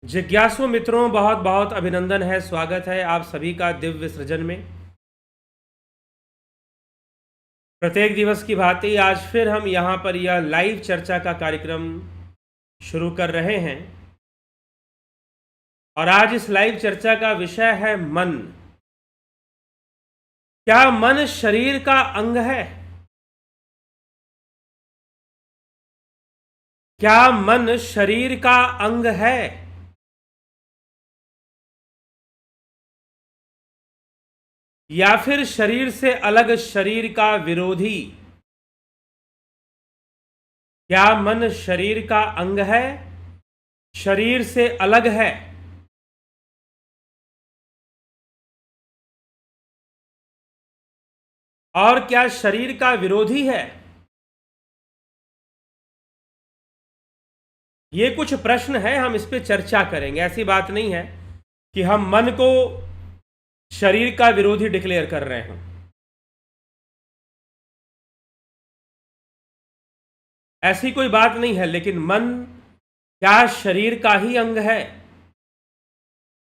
जिज्ञासु मित्रों, बहुत बहुत अभिनंदन है, स्वागत है आप सभी का दिव्य सृजन में। प्रत्येक दिवस की भांति आज फिर हम यहाँ पर यह लाइव चर्चा का कार्यक्रम शुरू कर रहे हैं और आज इस लाइव चर्चा का विषय है मन। क्या मन शरीर का अंग है? क्या मन शरीर का अंग है? या फिर शरीर से अलग शरीर का विरोधी? क्या मन शरीर का अंग है, शरीर से अलग है? और क्या शरीर का विरोधी है? ये कुछ प्रश्न है, हम इस पे चर्चा करेंगे। ऐसी बात नहीं है कि हम मन को शरीर का विरोधी डिक्लेयर कर रहे हैं। ऐसी कोई बात नहीं है, लेकिन मन क्या शरीर का ही अंग है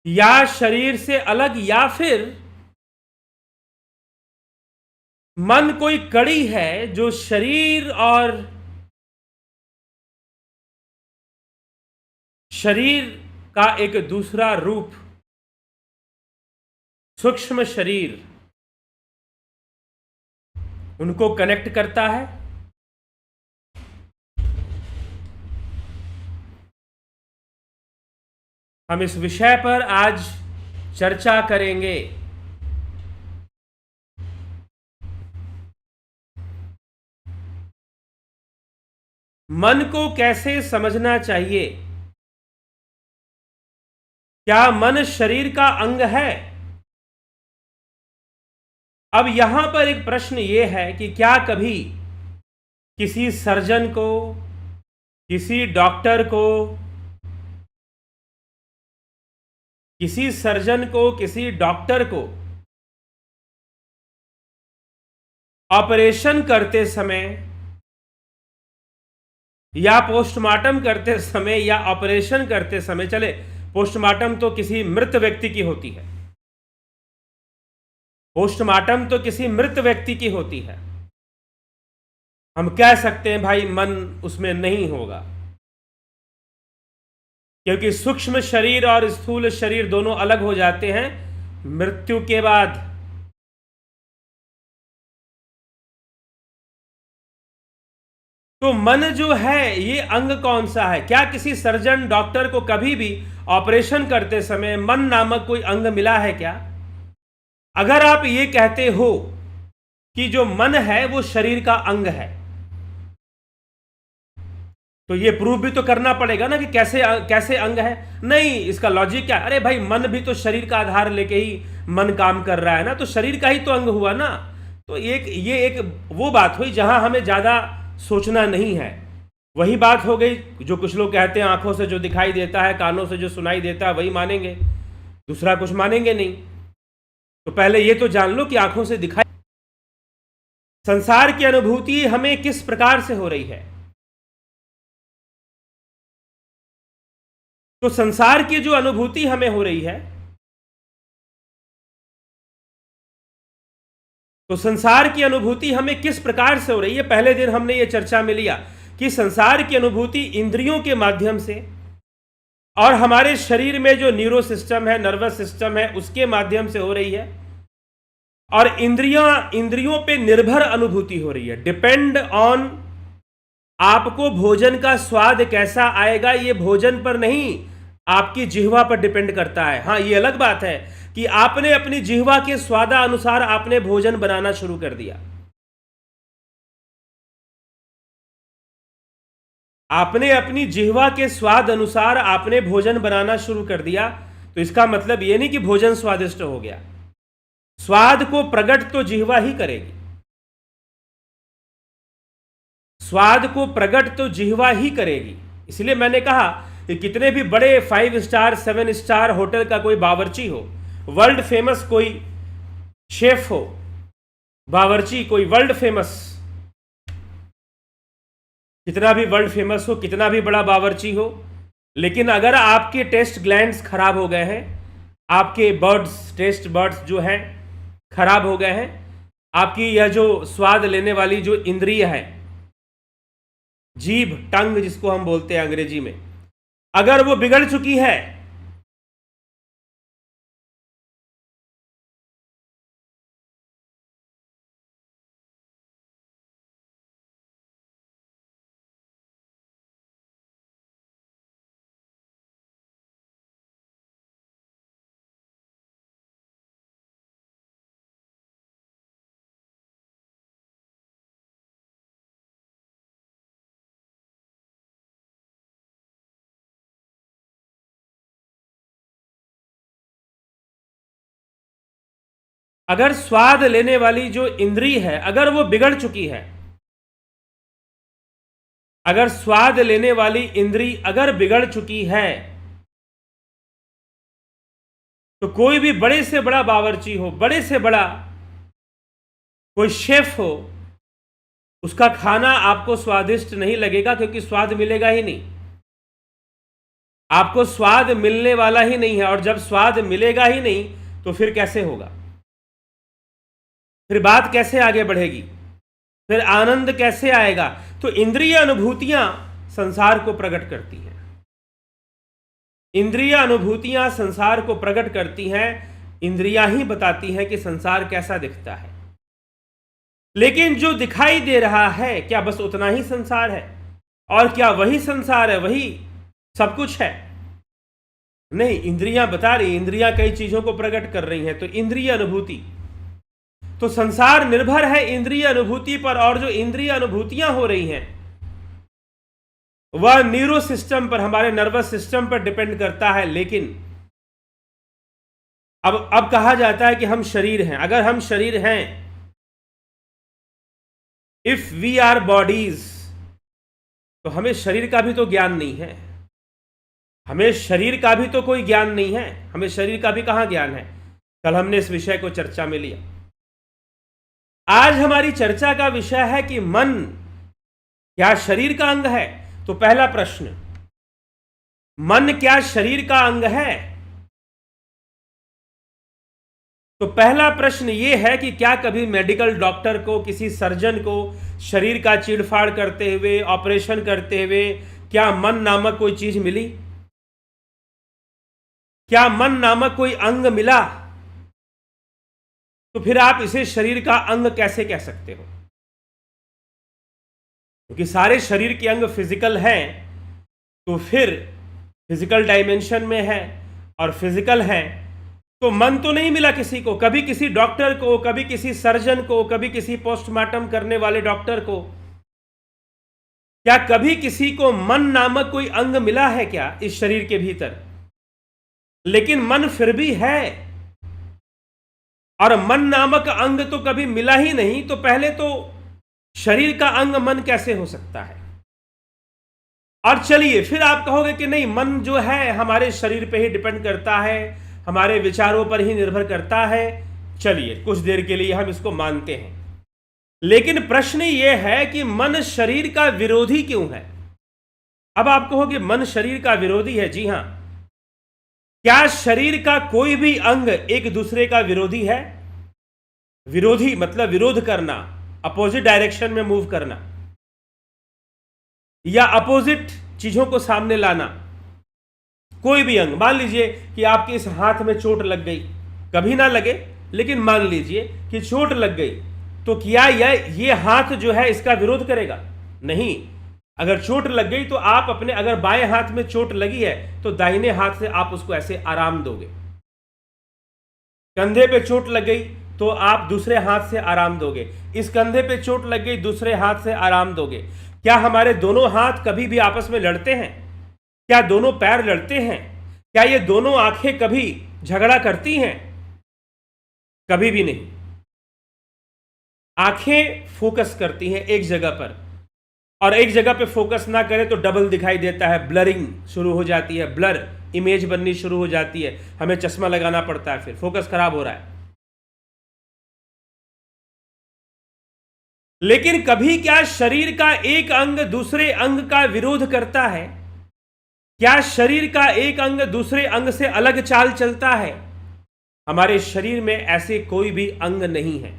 या शरीर से अलग, या फिर मन कोई कड़ी है जो शरीर और शरीर का एक दूसरा रूप, सूक्ष्म शरीर, उनको कनेक्ट करता है। हम इस विषय पर आज चर्चा करेंगे। मन को कैसे समझना चाहिए? क्या मन शरीर का अंग है? अब यहां पर एक प्रश्न यह है कि क्या कभी किसी सर्जन को, किसी डॉक्टर को, किसी डॉक्टर को ऑपरेशन करते समय या पोस्टमार्टम करते समय या ऑपरेशन करते समय, चले पोस्टमार्टम तो किसी मृत व्यक्ति की होती है, पोस्टमार्टम तो किसी मृत व्यक्ति की होती है, हम कह सकते हैं भाई मन उसमें नहीं होगा, क्योंकि सूक्ष्म शरीर और स्थूल शरीर दोनों अलग हो जाते हैं मृत्यु के बाद। तो मन जो है ये अंग कौन सा है? क्या किसी सर्जन डॉक्टर को कभी भी ऑपरेशन करते समय मन नामक कोई अंग मिला है क्या? अगर आप ये कहते हो कि जो मन है वो शरीर का अंग है, तो ये प्रूव भी तो करना पड़ेगा ना कि कैसे अंग है। नहीं, इसका लॉजिक क्या? अरे भाई, मन भी तो शरीर का आधार लेके ही मन काम कर रहा है ना, तो शरीर का ही तो अंग हुआ ना। तो ये एक वो बात हुई जहां हमें ज्यादा सोचना नहीं है। वही बात हो गई जो कुछ लोग कहते हैं, आंखों से जो दिखाई देता है, कानों से जो सुनाई देता है वही मानेंगे, दूसरा कुछ मानेंगे नहीं। तो पहले ये तो जान लो कि आंखों से दिखाई, संसार की अनुभूति हमें किस प्रकार से हो रही है। तो संसार की जो अनुभूति हमें हो रही है, तो संसार की अनुभूति हमें किस प्रकार से हो रही है, पहले दिन हमने ये चर्चा में लिया कि संसार की अनुभूति इंद्रियों के माध्यम से और हमारे शरीर में जो न्यूरो सिस्टम है, नर्वस सिस्टम है, उसके माध्यम से हो रही है। और इंद्रियों पे निर्भर अनुभूति हो रही है, डिपेंड ऑन आपको भोजन का स्वाद कैसा आएगा, ये भोजन पर नहीं, आपकी जिह्वा पर डिपेंड करता है। हाँ, ये अलग बात है कि आपने अपनी जिह्वा के स्वादानुसार आपने भोजन बनाना शुरू कर दिया, आपने अपनी जिह्वा के स्वाद अनुसार आपने भोजन बनाना शुरू कर दिया, तो इसका मतलब यह नहीं कि भोजन स्वादिष्ट हो गया। स्वाद को प्रकट तो जिह्वा ही करेगी, स्वाद को प्रकट तो जिह्वा ही करेगी। इसलिए मैंने कहा कि कितने भी बड़े 5 स्टार 7 स्टार होटल का कोई बावर्ची हो, वर्ल्ड फेमस कोई शेफ हो, बावर्ची कोई वर्ल्ड फेमस, कितना भी वर्ल्ड फेमस हो, कितना भी बड़ा बावर्ची हो, लेकिन अगर आपके टेस्ट ग्लैंड्स खराब हो गए हैं, आपके टेस्ट बर्ड्स जो हैं खराब हो गए हैं, आपकी यह जो स्वाद लेने वाली जो इंद्रिय है, जीभ, टंग जिसको हम बोलते हैं अंग्रेजी में, अगर वो बिगड़ चुकी है, अगर स्वाद लेने वाली जो इंद्री है अगर वो बिगड़ चुकी है, अगर स्वाद लेने वाली इंद्री अगर बिगड़ चुकी है, तो कोई भी बड़े से बड़ा बावर्ची हो, बड़े से बड़ा कोई शेफ हो, उसका खाना आपको स्वादिष्ट नहीं लगेगा, क्योंकि स्वाद मिलेगा ही नहीं, आपको स्वाद मिलने वाला ही नहीं है। और जब स्वाद मिलेगा ही नहीं तो फिर कैसे होगा, फिर बात कैसे आगे बढ़ेगी, फिर आनंद कैसे आएगा। तो इंद्रिय अनुभूतियां संसार को प्रकट करती हैं, इंद्रिय अनुभूतियां संसार को प्रकट करती हैं, इंद्रियां ही बताती हैं कि संसार कैसा दिखता है। लेकिन जो दिखाई दे रहा है, क्या बस उतना ही संसार है? और क्या वही संसार है, वही सब कुछ है? नहीं, इंद्रियां बता रही, इंद्रियां कई चीजों को प्रकट कर रही हैं। तो इंद्रिय अनुभूति, तो संसार निर्भर है इंद्रिय अनुभूति पर, और जो इंद्रिय अनुभूतियां हो रही हैं वह न्यूरो सिस्टम पर, हमारे नर्वस सिस्टम पर डिपेंड करता है। लेकिन अब कहा जाता है कि हम शरीर हैं। अगर हम शरीर हैं, इफ वी आर बॉडीज, तो हमें शरीर का भी तो ज्ञान नहीं है, हमें शरीर का भी तो कोई ज्ञान नहीं है, हमें शरीर का भी कहां ज्ञान है। कल हमने इस विषय को चर्चा में लिया। आज हमारी चर्चा का विषय है कि मन क्या शरीर का अंग है? तो पहला प्रश्न, मन क्या शरीर का अंग है? तो पहला प्रश्न यह है कि क्या कभी मेडिकल डॉक्टर को, किसी सर्जन को शरीर का चीड़फाड़ करते हुए, ऑपरेशन करते हुए, क्या मन नामक कोई चीज मिली? क्या मन नामक कोई अंग मिला? तो फिर आप इसे शरीर का अंग कैसे कह सकते हो? क्योंकि सारे शरीर के अंग फिजिकल हैं, तो फिर फिजिकल डायमेंशन में है और फिजिकल है, तो मन तो नहीं मिला किसी को, कभी किसी डॉक्टर को, कभी किसी सर्जन को, कभी किसी पोस्टमार्टम करने वाले डॉक्टर को, क्या कभी किसी को मन नामक कोई अंग मिला है क्या इस शरीर के भीतर? लेकिन मन फिर भी है, और मन नामक अंग तो कभी मिला ही नहीं, तो पहले तो शरीर का अंग मन कैसे हो सकता है? और चलिए, फिर आप कहोगे कि नहीं, मन जो है हमारे शरीर पे ही डिपेंड करता है, हमारे विचारों पर ही निर्भर करता है। चलिए, कुछ देर के लिए हम इसको मानते हैं, लेकिन प्रश्न यह है कि मन शरीर का विरोधी क्यों है? अब आप कहोगे मन शरीर का विरोधी है। जी हां, क्या शरीर का कोई भी अंग एक दूसरे का विरोधी है? विरोधी मतलब विरोध करना, अपोजिट डायरेक्शन में मूव करना, या अपोजिट चीजों को सामने लाना। कोई भी अंग, मान लीजिए कि आपके इस हाथ में चोट लग गई, कभी ना लगे, लेकिन मान लीजिए कि चोट लग गई, तो क्या ये हाथ जो है इसका विरोध करेगा? नहीं। अगर चोट लग गई तो आप अपने, अगर बाएं हाथ में चोट लगी है तो दाहिने हाथ से आप उसको ऐसे आराम दोगे। कंधे पे चोट लग गई तो आप दूसरे हाथ से आराम दोगे। इस कंधे पे चोट लग गई, दूसरे हाथ से आराम दोगे। क्या हमारे दोनों हाथ कभी भी आपस में लड़ते हैं? क्या दोनों पैर लड़ते हैं? क्या ये दोनों आंखें कभी झगड़ा करती हैं? कभी भी नहीं। आंखें फोकस करती हैं एक जगह पर, और एक जगह पे फोकस ना करें तो डबल दिखाई देता है, ब्लरिंग शुरू हो जाती है, ब्लर इमेज बननी शुरू हो जाती है, हमें चश्मा लगाना पड़ता है, फिर फोकस खराब हो रहा है। लेकिन कभी क्या शरीर का एक अंग दूसरे अंग का विरोध करता है? क्या शरीर का एक अंग दूसरे अंग से अलग चाल चलता है? हमारे शरीर में ऐसे कोई भी अंग नहीं है,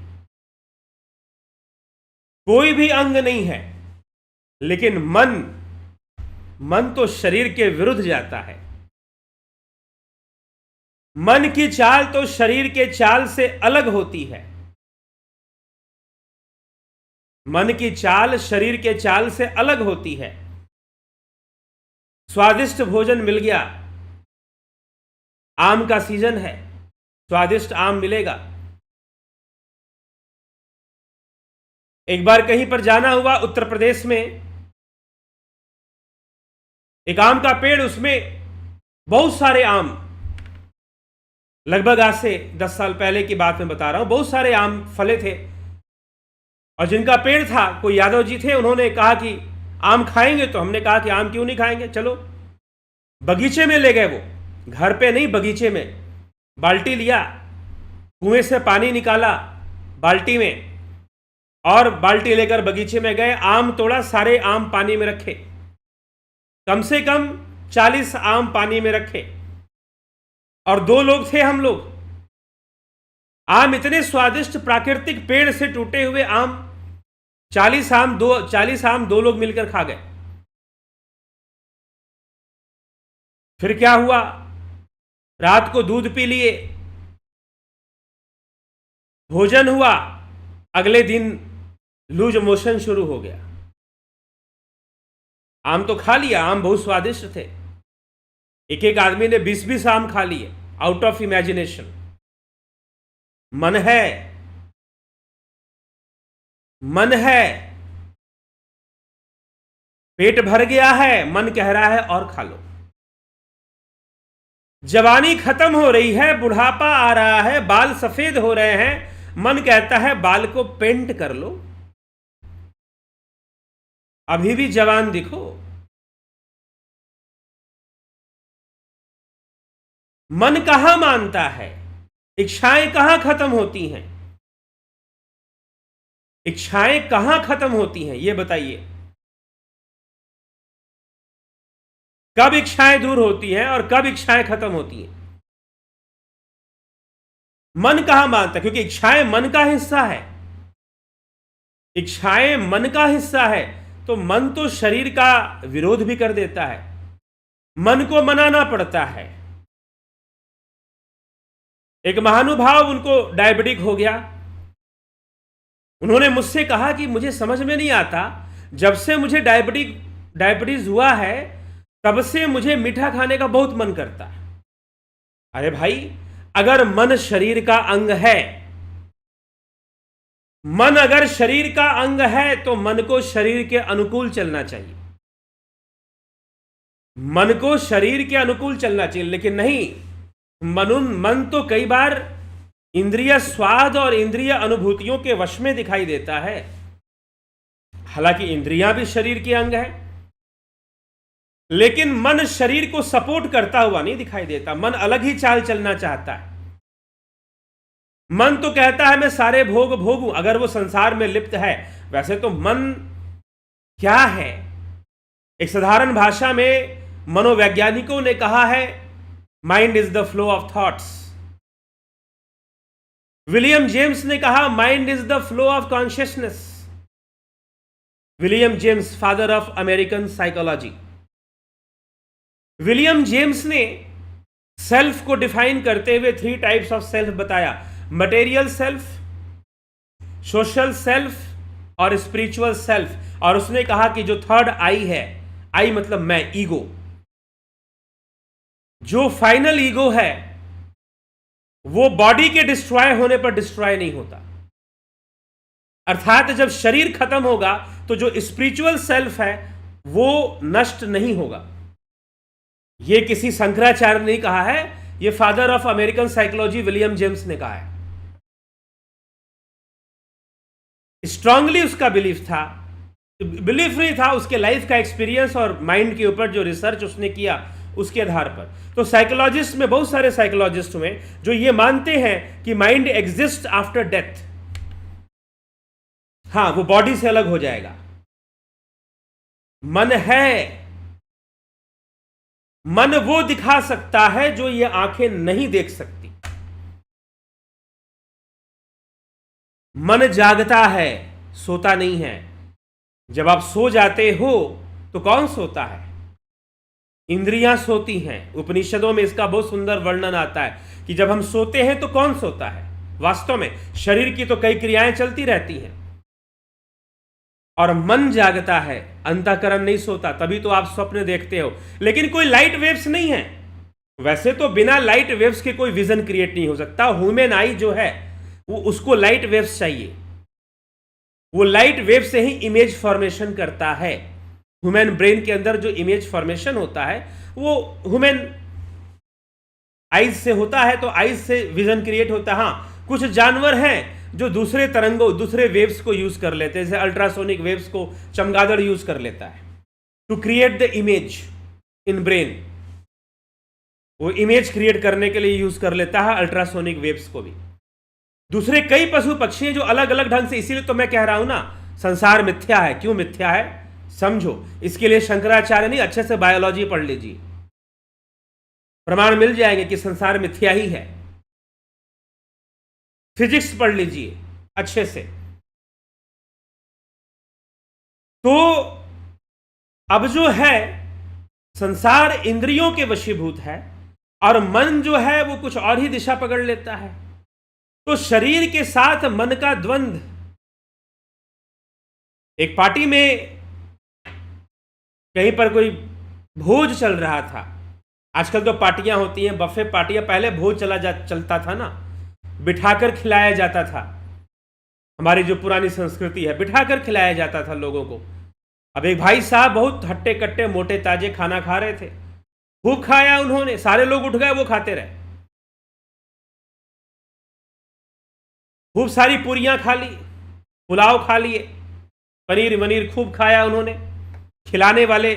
कोई भी अंग नहीं है। लेकिन मन तो शरीर के विरुद्ध जाता है। मन की चाल तो शरीर के चाल से अलग होती है। मन की चाल शरीर के चाल से अलग होती है। स्वादिष्ट भोजन मिल गया, आम का सीजन है, स्वादिष्ट आम मिलेगा। एक बार कहीं पर जाना हुआ उत्तर प्रदेश में, एक आम का पेड़, उसमें बहुत सारे आम, लगभग आज से 10 साल पहले की बात मैं बता रहा हूं, बहुत सारे आम फले थे। और जिनका पेड़ था, कोई यादव जी थे, उन्होंने कहा कि आम खाएंगे। तो हमने कहा कि आम क्यों नहीं खाएंगे, चलो। बगीचे में ले गए, वो घर पे नहीं, बगीचे में। बाल्टी लिया, कुएं से पानी निकाला बाल्टी में, और बाल्टी लेकर बगीचे में गए, आम तोड़ा, सारे आम पानी में रखे, कम से कम 40 आम पानी में रखे। और 2 लोग थे हम लोग। आम इतने स्वादिष्ट, प्राकृतिक पेड़ से टूटे हुए आम, 40 आम 2 लोग मिलकर खा गए। फिर क्या हुआ, रात को दूध पी लिए, भोजन हुआ, अगले दिन लूज मोशन शुरू हो गया। आम तो खा लिया, आम बहुत स्वादिष्ट थे। एक एक आदमी ने 20-20 आम खा लिए, आउट ऑफ इमेजिनेशन। मन है, पेट भर गया है, मन कह रहा है और खा लो। जवानी खत्म हो रही है, बुढ़ापा आ रहा है, बाल सफेद हो रहे हैं, मन कहता है बाल को पेंट कर लो, अभी भी जवान दिखो। मन कहां मानता है? इच्छाएं कहां खत्म होती हैं? इच्छाएं कहां खत्म होती हैं, यह बताइए। कब इच्छाएं दूर होती हैं और कब इच्छाएं खत्म होती हैं? मन कहां मानता है? क्योंकि इच्छाएं मन का हिस्सा है। इच्छाएं मन का हिस्सा है, तो मन तो शरीर का विरोध भी कर देता है, मन को मनाना पड़ता है। एक महानुभाव, उनको डायबिटिक हो गया। उन्होंने मुझसे कहा कि मुझे समझ में नहीं आता, जब से मुझे डायबिटीज हुआ है, तब से मुझे मीठा खाने का बहुत मन करता है। अरे भाई, अगर मन शरीर का अंग है, मन अगर शरीर का अंग है, तो मन को शरीर के अनुकूल चलना चाहिए। मन को शरीर के अनुकूल चलना चाहिए, लेकिन नहीं, मन तो कई बार इंद्रिय स्वाद और इंद्रिय अनुभूतियों के वश में दिखाई देता है। हालांकि इंद्रियां भी शरीर के अंग है, लेकिन मन शरीर को सपोर्ट करता हुआ नहीं दिखाई देता। मन अलग ही चाल चलना चाहता है। मन तो कहता है मैं सारे भोग भोगूं, अगर वो संसार में लिप्त है। वैसे तो मन क्या है? एक साधारण भाषा में मनोवैज्ञानिकों ने कहा है, mind is the flow of thoughts. William James ने कहा, mind is the flow of consciousness. William James, father of American psychology. William James ने सेल्फ को डिफाइन करते हुए 3 टाइप्स ऑफ सेल्फ बताया: मटेरियल सेल्फ, सोशल सेल्फ और spiritual self. और उसने कहा कि जो थर्ड आई है, आई मतलब मैं, ईगो, जो फाइनल ईगो है, वो बॉडी के डिस्ट्रॉय होने पर डिस्ट्रॉय नहीं होता। अर्थात जब शरीर खत्म होगा, तो जो स्पिरिचुअल सेल्फ है वो नष्ट नहीं होगा। यह किसी शंकराचार्य ने कहा है, यह father of American psychology William James ने कहा है। स्ट्रांगली उसका बिलीफ था, बिलीफ नहीं था, उसके लाइफ का एक्सपीरियंस और माइंड के ऊपर जो रिसर्च उसने किया, उसके आधार पर। तो साइकोलॉजिस्ट में बहुत सारे साइकोलॉजिस्ट हुए जो ये मानते हैं कि माइंड एग्जिस्ट आफ्टर डेथ। हां, वो बॉडी से अलग हो जाएगा। मन है, मन वो दिखा सकता है जो ये आंखें नहीं देख सकती। मन जागता है, सोता नहीं है। जब आप सो जाते हो तो कौन सोता है? इंद्रियां सोती हैं। उपनिषदों में इसका बहुत सुंदर वर्णन आता है कि जब हम सोते हैं तो कौन सोता है? वास्तव में शरीर की तो कई क्रियाएं चलती रहती हैं और मन जागता है, अंतःकरण नहीं सोता। तभी तो आप स्वप्न देखते हो, लेकिन कोई लाइट वेव्स नहीं है। वैसे तो बिना लाइट वेव्स के कोई विजन क्रिएट नहीं हो सकता। ह्यूमन आई जो है वो उसको लाइट वेव्स चाहिए। वो लाइट वेव से ही इमेज फॉर्मेशन करता है। ह्यूमन ब्रेन के अंदर जो इमेज फॉर्मेशन होता है वो ह्यूमन आइज से होता है, तो आइज से विजन क्रिएट होता है। हाँ, कुछ जानवर हैं जो दूसरे तरंगों, दूसरे वेव्स को यूज कर लेते हैं, जैसे अल्ट्रासोनिक वेव्स को चमगादड़ यूज कर लेता है to create the image in brain. वो इमेज क्रिएट करने के लिए यूज कर लेता है अल्ट्रासोनिक वेव्स को भी। दूसरे कई पशु पक्षी हैं जो अलग अलग ढंग से, इसीलिए तो मैं कह रहा हूं ना, संसार मिथ्या है। क्यों मिथ्या है समझो। इसके लिए शंकराचार्य नहीं, अच्छे से बायोलॉजी पढ़ लीजिए, प्रमाण मिल जाएंगे कि संसार मिथ्या ही है। फिजिक्स पढ़ लीजिए अच्छे से। तो अब जो है संसार इंद्रियों के वशीभूत है और मन जो है वो कुछ और ही दिशा पकड़ लेता है। तो शरीर के साथ मन का द्वंद्व। एक पार्टी में कहीं पर कोई भोज चल रहा था। आजकल तो पार्टियां होती हैं, बफे पार्टियां। पहले भोज चलता था ना, बिठाकर खिलाया जाता था। हमारी जो पुरानी संस्कृति है, बिठाकर खिलाया जाता था लोगों को। अब एक भाई साहब बहुत हट्टे कट्टे मोटे ताजे खाना खा रहे थे। खूब खाया उन्होंने, सारे लोग उठ गए, वो खाते रहे। खूब सारी पूरियां खा ली, पुलाव खा लिए, पनीर वनीर खूब खाया उन्होंने। खिलाने वाले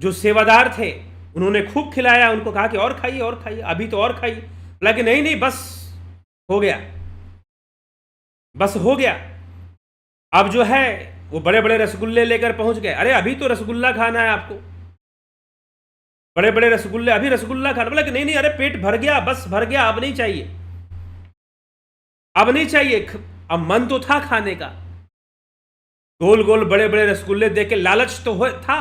जो सेवादार थे उन्होंने खूब खिलाया, उनको कहा कि और खाइए और खाइए, अभी तो और खाइए। बोला नहीं नहीं बस हो गया, बस हो गया। अब जो है वो बड़े बड़े रसगुल्ले लेकर पहुंच गए। अरे अभी तो रसगुल्ला खाना है आपको, बड़े बड़े रसगुल्ले, अभी रसगुल्ला खाना। बोला कि नहीं नहीं, अरे पेट भर गया, बस भर गया, अब नहीं चाहिए, अब नहीं चाहिए। अब मन तो था खाने का। गोल गोल बड़े बड़े रसगुल्ले देख के लालच तो था,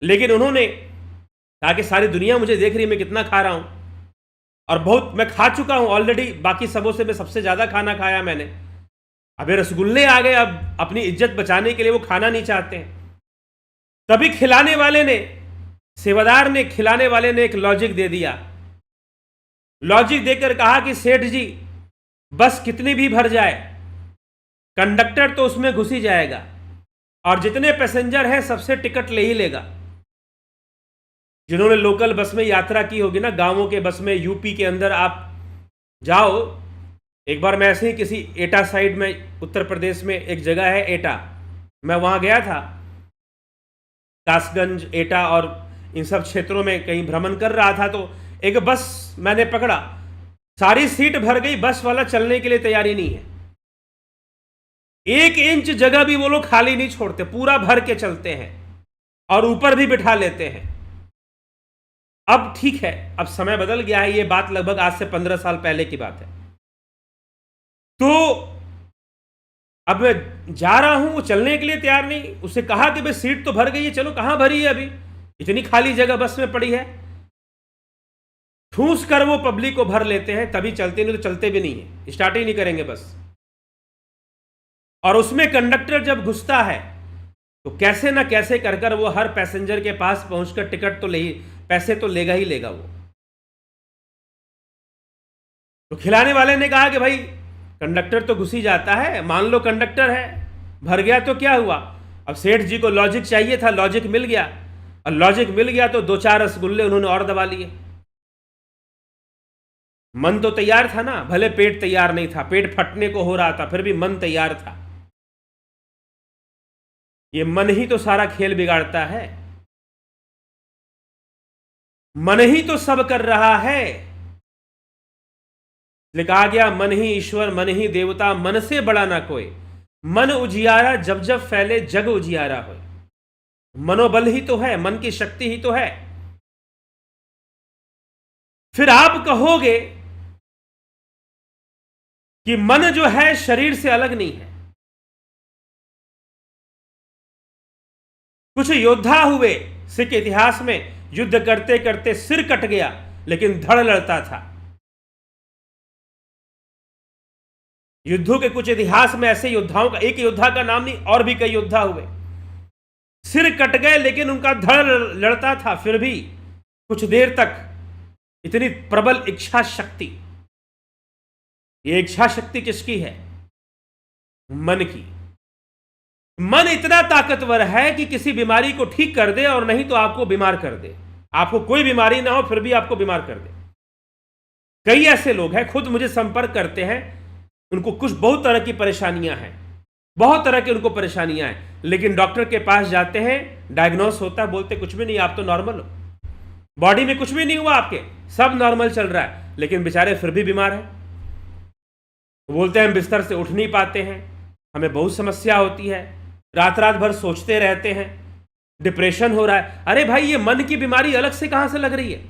लेकिन उन्होंने कहा कि सारी दुनिया मुझे देख रही है मैं कितना खा रहा हूं, और बहुत मैं खा चुका हूं ऑलरेडी, बाकी सबों से मैं सबसे ज्यादा खाना खाया मैंने। अब ये रसगुल्ले आ गए, अब अपनी इज्जत बचाने के लिए वो खाना नहीं चाहते हैं। तभी खिलाने वाले ने, सेवादार ने, खिलाने वाले ने एक लॉजिक दे दिया। लॉजिक देकर कहा कि सेठ जी बस कितनी भी भर जाए, कंडक्टर तो उसमें घुस ही जाएगा और जितने पैसेंजर हैं सबसे टिकट ले ही लेगा। जिन्होंने लोकल बस में यात्रा की होगी ना, गांवों के बस में, यूपी के अंदर आप जाओ। एक बार मैं ऐसे ही किसी एटा साइड में, उत्तर प्रदेश में एक जगह है एटा, मैं वहां गया था। कासगंज, एटा और इन सब क्षेत्रों में कहीं भ्रमण कर रहा था, तो एक बस मैंने पकड़ा, सारी सीट भर गई, बस वाला चलने के लिए तैयारी नहीं है। 1 इंच जगह भी वो लोग खाली नहीं छोड़ते, पूरा भर के चलते हैं और ऊपर भी बिठा लेते हैं। अब ठीक है, अब समय बदल गया है, ये बात लगभग आज से 15 साल पहले की बात है। तो अब मैं जा रहा हूं, वो चलने के लिए तैयार नहीं। उससे कहा कि भाई सीट तो भर गई है, चलो। कहां भरी है, अभी इतनी खाली जगह बस में पड़ी है। ठूस कर वो पब्लिक को भर लेते हैं, तभी चलते, नहीं तो चलते भी नहीं है, स्टार्ट ही नहीं करेंगे बस। और उसमें कंडक्टर जब घुसता है तो कैसे ना कैसे कर कर वो हर पैसेंजर के पास पहुंचकर टिकट तो ले ही, पैसे तो लेगा ही लेगा वो। तो खिलाने वाले ने कहा कि भाई कंडक्टर तो घुस ही जाता है, मान लो कंडक्टर है, भर गया तो क्या हुआ। अब सेठ जी को लॉजिक चाहिए था, लॉजिक मिल गया, और लॉजिक मिल गया तो 2-4 रसगुल्ले उन्होंने और दबा लिए। मन तो तैयार था ना, भले पेट तैयार नहीं था, पेट फटने को हो रहा था, फिर भी मन तैयार था। ये मन ही तो सारा खेल बिगाड़ता है, मन ही तो सब कर रहा है। लिखा गया मन ही ईश्वर, मन ही देवता, मन से बड़ा ना कोई। मन उजियारा जब जब फैले, जग उजियारा हो। मनोबल ही तो है, मन की शक्ति ही तो है। फिर आप कहोगे कि मन जो है शरीर से अलग नहीं है। कुछ योद्धा हुए सिख इतिहास में, युद्ध करते करते सिर कट गया लेकिन धड़ लड़ता था। युद्धों के कुछ इतिहास में ऐसे योद्धाओं का, एक योद्धा का नाम नहीं, और भी कई योद्धा हुए, सिर कट गए लेकिन उनका धड़ लड़ता था। फिर भी कुछ देर तक इतनी प्रबल इच्छा शक्ति। ये इच्छा शक्ति किसकी है? मन की। मन इतना ताकतवर है कि किसी बीमारी को ठीक कर दे और नहीं तो आपको बीमार कर दे। आपको कोई बीमारी ना हो फिर भी आपको बीमार कर दे। कई ऐसे लोग हैं, खुद मुझे संपर्क करते हैं, उनको कुछ बहुत तरह की परेशानियां हैं, बहुत तरह की उनको परेशानियां हैं, लेकिन डॉक्टर के पास जाते हैं, डायग्नोस होता है, बोलते कुछ भी नहीं, आप तो नॉर्मल हो, बॉडी में कुछ भी नहीं हुआ, आपके सब नॉर्मल चल रहा है, लेकिन बेचारे फिर भी बीमार हैं। बोलते हैं हम बिस्तर से उठ नहीं पाते हैं, हमें बहुत समस्या होती है, रात रात भर सोचते रहते हैं, डिप्रेशन हो रहा है। अरे भाई, ये मन की बीमारी अलग से कहां से लग रही है?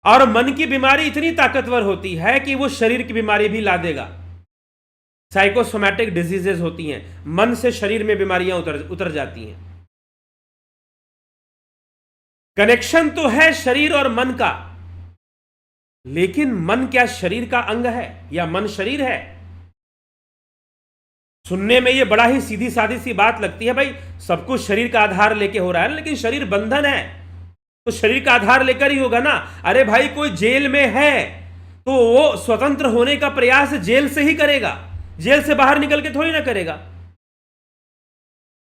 और मन की बीमारी इतनी ताकतवर होती है कि वो शरीर की बीमारी भी ला देगा। साइकोसोमैटिक डिजीजेस होती हैं, मन से शरीर में बीमारियां उतर जाती हैं। कनेक्शन तो है शरीर और मन का, लेकिन मन क्या शरीर का अंग है या मन शरीर है? सुनने में ये बड़ा ही सीधी सादी सी बात लगती है, भाई सब कुछ शरीर का आधार लेके हो रहा है, लेकिन शरीर बंधन है तो शरीर का आधार लेकर ही होगा ना। अरे भाई, कोई जेल में है तो वो स्वतंत्र होने का प्रयास जेल से ही करेगा, जेल से बाहर निकल के थोड़ी ना करेगा।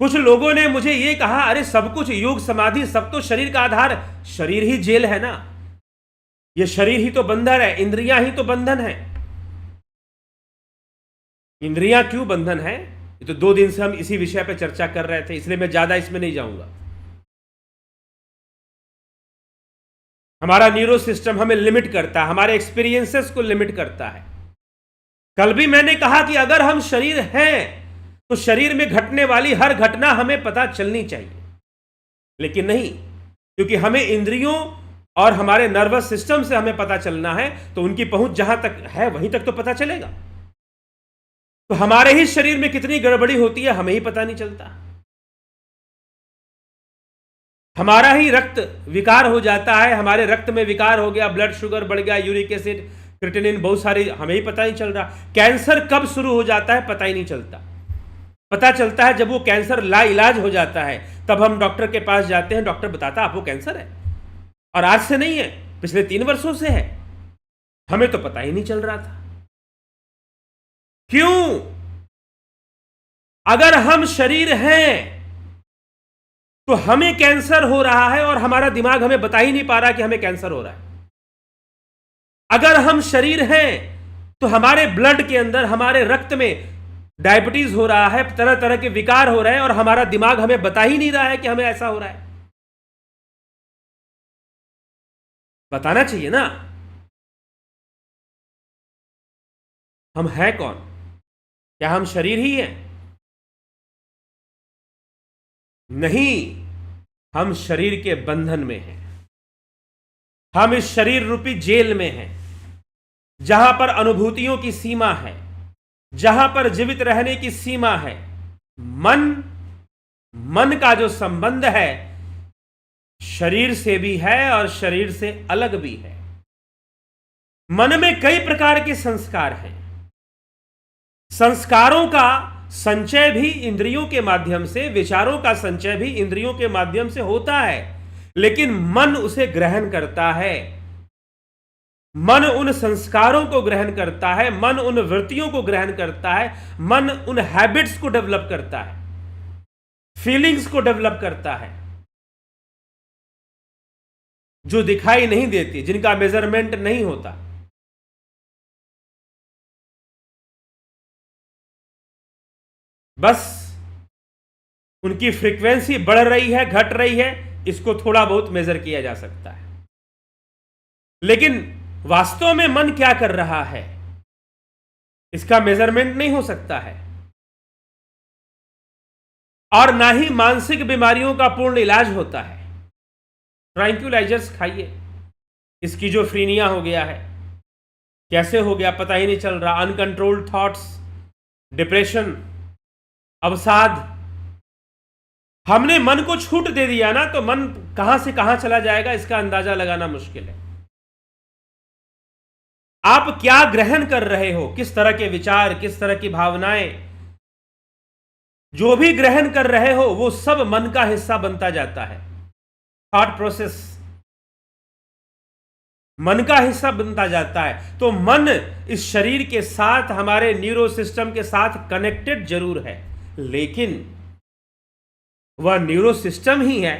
कुछ लोगों ने मुझे ये कहा, अरे सब कुछ योग समाधि सब तो शरीर का आधार, शरीर ही जेल है ना, ये शरीर ही तो बंधन है, इंद्रियां ही तो बंधन है। इंद्रियां क्यों बंधन है? ये तो 2 दिन से हम इसी विषय पर चर्चा कर रहे थे, इसलिए मैं ज्यादा इसमें नहीं जाऊंगा। हमारा न्यूरो सिस्टम हमें लिमिट करता है, हमारे एक्सपीरियंसेस को लिमिट करता है। कल भी मैंने कहा कि अगर हम शरीर हैं तो शरीर में घटने वाली हर घटना हमें पता चलनी चाहिए, लेकिन नहीं, क्योंकि हमें इंद्रियों और हमारे नर्वस सिस्टम से हमें पता चलना है, तो उनकी पहुंच जहां तक है वहीं तक तो पता चलेगा। तो हमारे ही शरीर में कितनी गड़बड़ी होती है हमें ही पता नहीं चलता। हमारा ही रक्त विकार हो जाता है, हमारे रक्त में विकार हो गया, ब्लड शुगर बढ़ गया, यूरिक एसिड, क्रिएटिनिन, बहुत सारी, हमें ही पता नहीं चल रहा। कैंसर कब शुरू हो जाता है पता ही नहीं चलता। पता चलता है जब वो कैंसर लाइलाज हो जाता है, तब हम डॉक्टर के पास जाते हैं, डॉक्टर बताता है आपको कैंसर है, और आज से नहीं है, पिछले 3 वर्षों से है, हमें तो पता ही नहीं चल रहा था। क्यों? अगर हम शरीर हैं तो हमें कैंसर हो रहा है और हमारा दिमाग हमें बता ही नहीं पा रहा कि हमें कैंसर हो रहा है। अगर हम शरीर हैं तो हमारे ब्लड के अंदर, हमारे रक्त में डायबिटीज हो रहा है, तरह तरह के विकार हो रहे हैं, और हमारा दिमाग हमें बता ही नहीं रहा है कि हमें ऐसा हो रहा है। बताना चाहिए ना। हम हैं कौन? क्या हम शरीर ही हैं? नहीं, हम शरीर के बंधन में हैं। हम इस शरीर रूपी जेल में हैं, जहां पर अनुभूतियों की सीमा है, जहां पर जीवित रहने की सीमा है। मन का जो संबंध है शरीर से भी है और शरीर से अलग भी है। मन में कई प्रकार के संस्कार हैं। संस्कारों का संचय भी इंद्रियों के माध्यम से, विचारों का संचय भी इंद्रियों के माध्यम से होता है, लेकिन मन उसे ग्रहण करता है। मन उन संस्कारों को ग्रहण करता है, मन उन वृत्तियों को ग्रहण करता है, मन उन हैबिट्स को डेवलप करता है, फीलिंग्स को डेवलप करता है, जो दिखाई नहीं देती, जिनका मेजरमेंट नहीं होता। बस उनकी फ्रीक्वेंसी बढ़ रही है, घट रही है, इसको थोड़ा बहुत मेजर किया जा सकता है, लेकिन वास्तव में मन क्या कर रहा है इसका मेजरमेंट नहीं हो सकता है। और ना ही मानसिक बीमारियों का पूर्ण इलाज होता है। ट्रैंक्विलाइजर्स खाइए, स्किज़ोफ्रेनिया हो गया है, कैसे हो गया पता ही नहीं चल रहा, अनकंट्रोल्ड थॉट्स, डिप्रेशन, अवसाद। हमने मन को छूट दे दिया ना, तो मन कहां से कहां चला जाएगा इसका अंदाजा लगाना मुश्किल है। आप क्या ग्रहण कर रहे हो, किस तरह के विचार, किस तरह की भावनाएं, जो भी ग्रहण कर रहे हो वो सब मन का हिस्सा बनता जाता है। थॉट प्रोसेस मन का हिस्सा बनता जाता है। तो मन इस शरीर के साथ, हमारे न्यूरो सिस्टम के साथ कनेक्टेड जरूर है, लेकिन वह न्यूरो सिस्टम ही है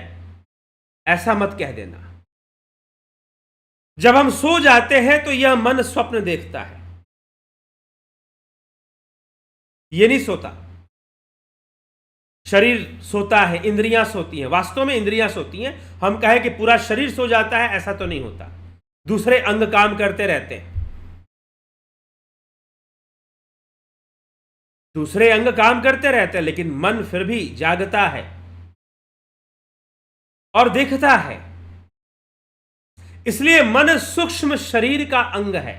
ऐसा मत कह देना। जब हम सो जाते हैं तो यह मन स्वप्न देखता है, यह नहीं सोता। शरीर सोता है, इंद्रियां सोती हैं, वास्तव में इंद्रियां सोती हैं। हम कहें कि पूरा शरीर सो जाता है, ऐसा तो नहीं होता। दूसरे अंग काम करते रहते हैं, दूसरे अंग काम करते रहते हैं, लेकिन मन फिर भी जागता है और देखता है। इसलिए मन सूक्ष्म शरीर का अंग है।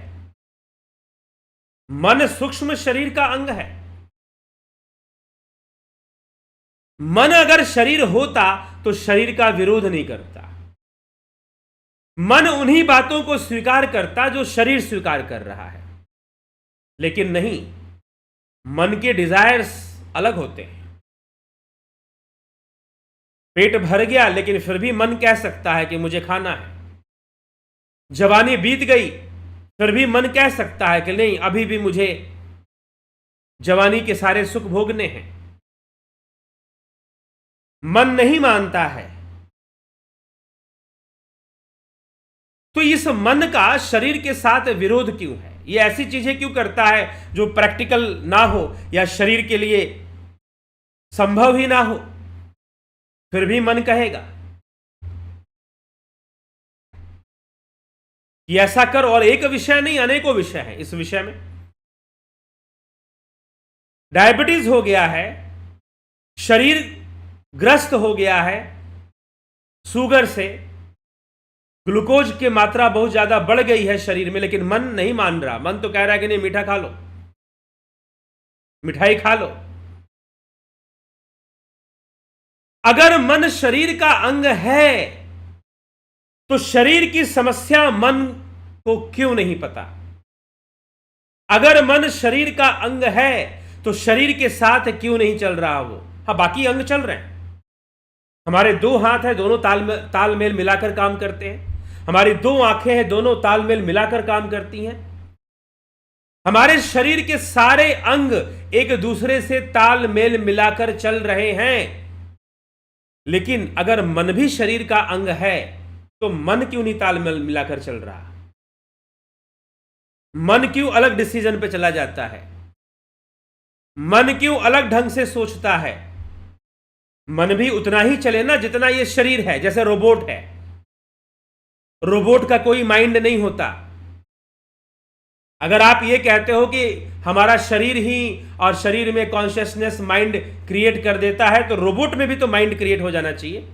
मन सूक्ष्म शरीर का अंग है। मन अगर शरीर होता तो शरीर का विरोध नहीं करता। मन उन्हीं बातों को स्वीकार करता जो शरीर स्वीकार कर रहा है, लेकिन नहीं, मन के डिजायर्स अलग होते हैं। पेट भर गया लेकिन फिर भी मन कह सकता है कि मुझे खाना है। जवानी बीत गई फिर भी मन कह सकता है कि नहीं, अभी भी मुझे जवानी के सारे सुख भोगने हैं। मन नहीं मानता है। तो इस मन का शरीर के साथ विरोध क्यों है? ये ऐसी चीजें क्यों करता है जो प्रैक्टिकल ना हो या शरीर के लिए संभव ही ना हो, फिर भी मन कहेगा कि ऐसा कर। और एक विषय नहीं, अनेकों विषय हैं इस विषय में। डायबिटीज हो गया है, शरीर ग्रस्त हो गया है शुगर से, ग्लूकोज की मात्रा बहुत ज्यादा बढ़ गई है शरीर में, लेकिन मन नहीं मान रहा। मन तो कह रहा है कि नहीं, मीठा खा लो, मिठाई खा लो। अगर मन शरीर का अंग है तो शरीर की समस्या मन को क्यों नहीं पता? अगर मन शरीर का अंग है तो शरीर के साथ क्यों नहीं चल रहा वो? हाँ, बाकी अंग चल रहे हैं। हमारे दो हाथ हैं, दोनों तालमेल मिलाकर काम करते हैं। हमारी दो आंखें हैं, दोनों तालमेल मिलाकर काम करती हैं। हमारे शरीर के सारे अंग एक दूसरे से तालमेल मिलाकर चल रहे हैं। लेकिन अगर मन भी शरीर का अंग है तो मन क्यों नहीं तालमेल मिलाकर चल रहा? मन क्यों अलग डिसीजन पे चला जाता है? मन क्यों अलग ढंग से सोचता है? मन भी उतना ही चले ना जितना ये शरीर है। जैसे रोबोट है, रोबोट का कोई माइंड नहीं होता। अगर आप ये कहते हो कि हमारा शरीर ही और शरीर में कॉन्शियसनेस माइंड क्रिएट कर देता है, तो रोबोट में भी तो माइंड क्रिएट हो जाना चाहिए।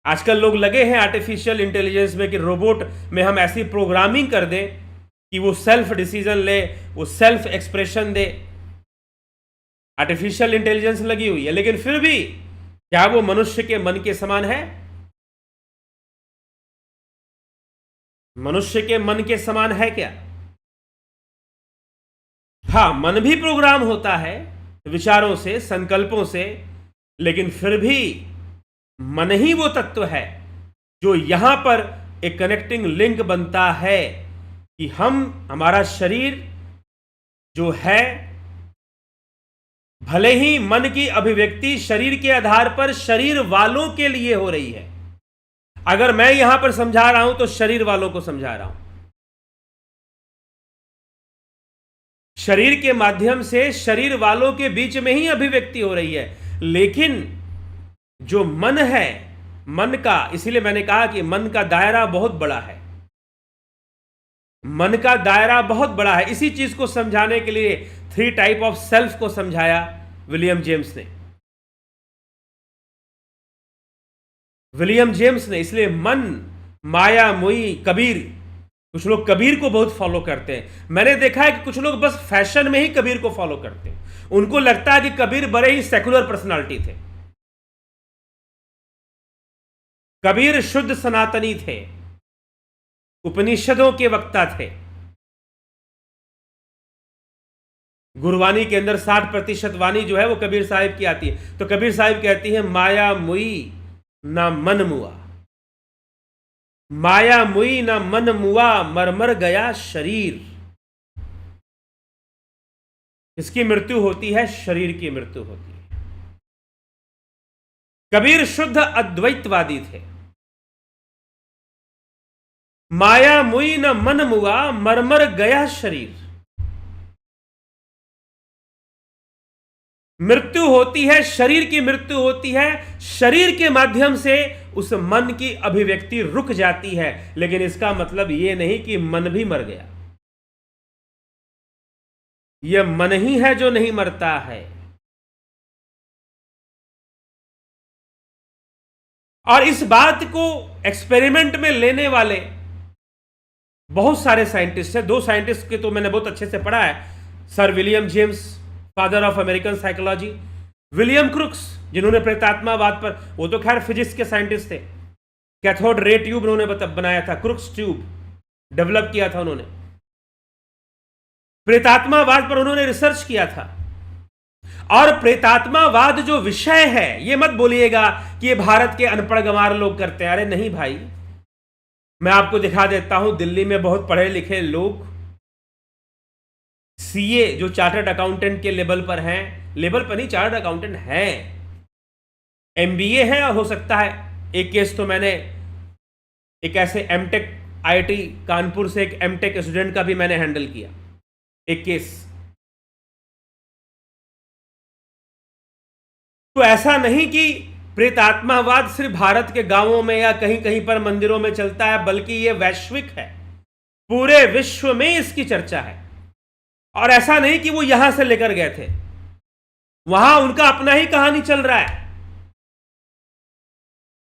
आजकल लोग लगे हैं आर्टिफिशियल इंटेलिजेंस में कि रोबोट में हम ऐसी प्रोग्रामिंग कर दें कि वो सेल्फ डिसीजन ले, वो सेल्फ एक्सप्रेशन दे। आर्टिफिशियल इंटेलिजेंस लगी हुई है, लेकिन फिर भी क्या वो मनुष्य के मन के समान है? मनुष्य के मन के समान है क्या? हाँ, मन भी प्रोग्राम होता है विचारों से, संकल्पों से, लेकिन फिर भी मन ही वो तत्व है जो यहां पर एक कनेक्टिंग लिंक बनता है कि हमारा शरीर जो है, भले ही मन की अभिव्यक्ति शरीर के आधार पर शरीर वालों के लिए हो रही है। अगर मैं यहां पर समझा रहा हूं तो शरीर वालों को समझा रहा हूं। शरीर के माध्यम से शरीर वालों के बीच में ही अभिव्यक्ति हो रही है। लेकिन जो मन है, मन का, इसीलिए मैंने कहा कि मन का दायरा बहुत बड़ा है। मन का दायरा बहुत बड़ा है। इसी चीज को समझाने के लिए 3 टाइप ऑफ सेल्फ को समझाया विलियम जेम्स ने। विलियम जेम्स ने, इसलिए मन माया मोई कबीर। कुछ लोग कबीर को बहुत फॉलो करते हैं। मैंने देखा है कि कुछ लोग बस फैशन में ही कबीर को फॉलो करते हैं। उनको लगता है कि कबीर बड़े ही सेकुलर पर्सनालिटी थे। कबीर शुद्ध सनातनी थे, उपनिषदों के वक्ता थे। गुरवाणी के अंदर 60% वाणी जो है वो कबीर साहिब की आती है। तो कबीर साहिब कहती है माया मुई ना मन मुआ, माया मुई ना मन मुआ, मर गया शरीर। इसकी मृत्यु होती है, शरीर की मृत्यु होती है। कबीर शुद्ध अद्वैतवादी थे। माया मुई न मन मुआ, मर गया शरीर। मृत्यु होती है, शरीर की मृत्यु होती है। शरीर के माध्यम से उस मन की अभिव्यक्ति रुक जाती है, लेकिन इसका मतलब यह नहीं कि मन भी मर गया। यह मन ही है जो नहीं मरता है। और इस बात को एक्सपेरिमेंट में लेने वाले बहुत सारे साइंटिस्ट हैं। दो साइंटिस्ट के तो मैंने बहुत अच्छे से पढ़ा है, sir William James, father of American psychology, William crooks, जिन्होंने प्रेतात्मावाद पर, वो तो खैर फिजिक्स के साइंटिस्ट थे, कैथोड रे ट्यूब उन्होंने बनाया था, क्रुक्स ट्यूब डेवलप किया था उन्होंने। प्रेतात्मावाद पर उन्होंने रिसर्च किया था। और प्रेतात्मावाद जो विषय है, ये मत बोलिएगा कि ये भारत के अनपढ़ गंवार लोग करते हैं। अरे नहीं भाई, मैं आपको दिखा देता हूं, दिल्ली में बहुत पढ़े लिखे लोग, सीए जो चार्टर्ड अकाउंटेंट के लेवल पर हैं, लेवल पर नहीं, चार्टर्ड अकाउंटेंट हैं, एमबीए है, और हो सकता है एक केस तो मैंने एक ऐसे एमटेक आईआईटी कानपुर से एक एमटेक स्टूडेंट का भी मैंने हैंडल किया, एक केस। तो ऐसा नहीं कि प्रेतात्मावाद सिर्फ भारत के गांवों में या कहीं कहीं पर मंदिरों में चलता है, बल्कि यह वैश्विक है, पूरे विश्व में इसकी चर्चा है। और ऐसा नहीं कि वो यहां से लेकर गए थे, वहां उनका अपना ही कहानी चल रहा है।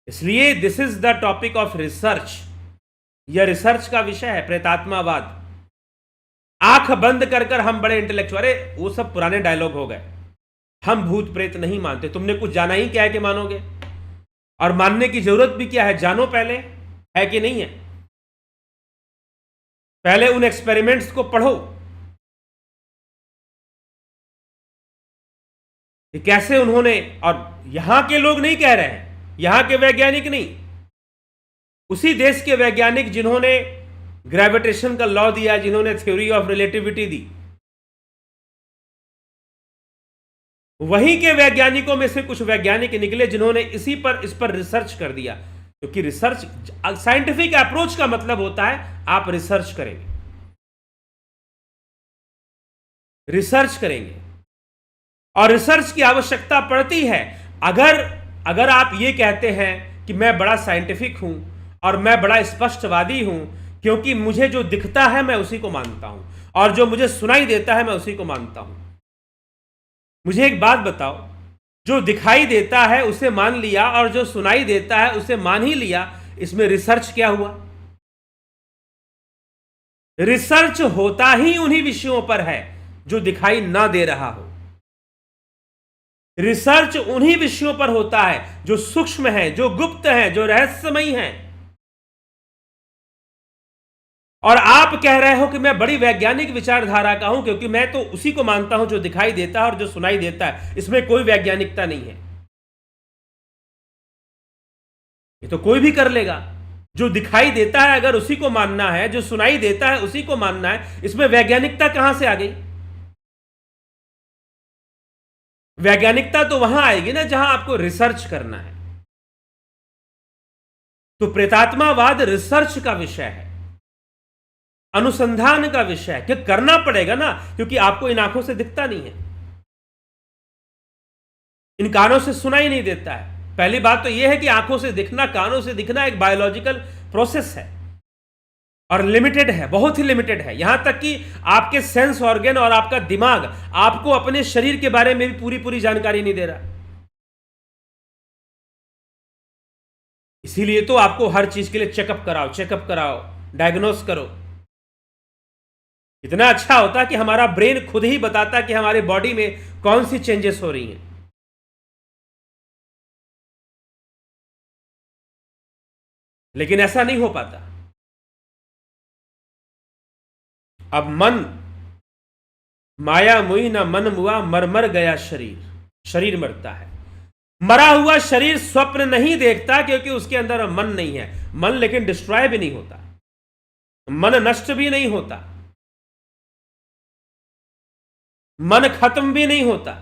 इसलिए this is the topic of research. यह रिसर्च का विषय है, प्रेतात्मावाद। आंख बंद कर कर हम बड़े इंटेलेक्चुअल, अरे वो सब पुराने डायलॉग हो गए। हम भूत प्रेत नहीं मानते। तुमने कुछ जाना ही क्या है कि मानोगे? और मानने की जरूरत भी क्या है? जानो पहले, है कि नहीं है। पहले उन एक्सपेरिमेंट्स को पढ़ो कि कैसे उन्होंने, और यहां के लोग नहीं कह रहे हैं, यहां के वैज्ञानिक नहीं, उसी देश के वैज्ञानिक जिन्होंने ग्रेविटेशन का लॉ दिया, जिन्होंने थ्योरी ऑफ रिलेटिविटी दी, वहीं के वैज्ञानिकों में से कुछ वैज्ञानिक निकले जिन्होंने इस पर रिसर्च कर दिया। क्योंकि रिसर्च, साइंटिफिक अप्रोच का मतलब होता है आप रिसर्च करेंगे, रिसर्च करेंगे, और रिसर्च की आवश्यकता पड़ती है। अगर आप ये कहते हैं कि मैं बड़ा साइंटिफिक हूं और मैं बड़ा स्पष्टवादी हूं, क्योंकि मुझे जो दिखता है मैं उसी को मानता हूं, और जो मुझे सुनाई देता है मैं उसी को मानता हूं। मुझे एक बात बताओ, जो दिखाई देता है उसे मान लिया और जो सुनाई देता है उसे मान ही लिया, इसमें रिसर्च क्या हुआ? रिसर्च होता ही उन्हीं विषयों पर है जो दिखाई ना दे रहा हो। रिसर्च उन्हीं विषयों पर होता है जो सूक्ष्म है, जो गुप्त है, जो रहस्यमयी है। और आप कह रहे हो कि मैं बड़ी वैज्ञानिक विचारधारा का हूं, क्योंकि मैं तो उसी को मानता हूं जो दिखाई देता है और जो सुनाई देता है। इसमें कोई वैज्ञानिकता नहीं है। ये तो कोई भी कर लेगा। जो दिखाई देता है अगर उसी को मानना है, जो सुनाई देता है उसी को मानना है, इसमें वैज्ञानिकता कहां से आ गई? वैज्ञानिकता तो वहां आएगी ना जहां आपको रिसर्च करना है। तो प्रेतात्मावाद रिसर्च का विषय है, अनुसंधान का विषय है, कि करना पड़ेगा ना, क्योंकि आपको इन आंखों से दिखता नहीं है, इन कानों से सुनाई नहीं देता है। पहली बात तो यह है कि आंखों से दिखना, कानों से दिखना एक बायोलॉजिकल प्रोसेस है और लिमिटेड है, बहुत ही लिमिटेड है। यहां तक कि आपके सेंस ऑर्गन और आपका दिमाग आपको अपने शरीर के बारे में भी पूरी पूरी जानकारी नहीं दे रहा। इसीलिए तो आपको हर चीज के लिए चेकअप कराओ, डायग्नोस करो। इतना अच्छा होता कि हमारा ब्रेन खुद ही बताता कि हमारे बॉडी में कौन सी चेंजेस हो रही हैं। लेकिन ऐसा नहीं हो पाता। अब मन माया मुई न मन मुआ, मर मर गया शरीर मरता है। मरा हुआ शरीर स्वप्न नहीं देखता क्योंकि उसके अंदर मन नहीं है। मन लेकिन डिस्ट्रॉय भी नहीं होता, मन नष्ट भी नहीं होता, मन खत्म भी नहीं होता।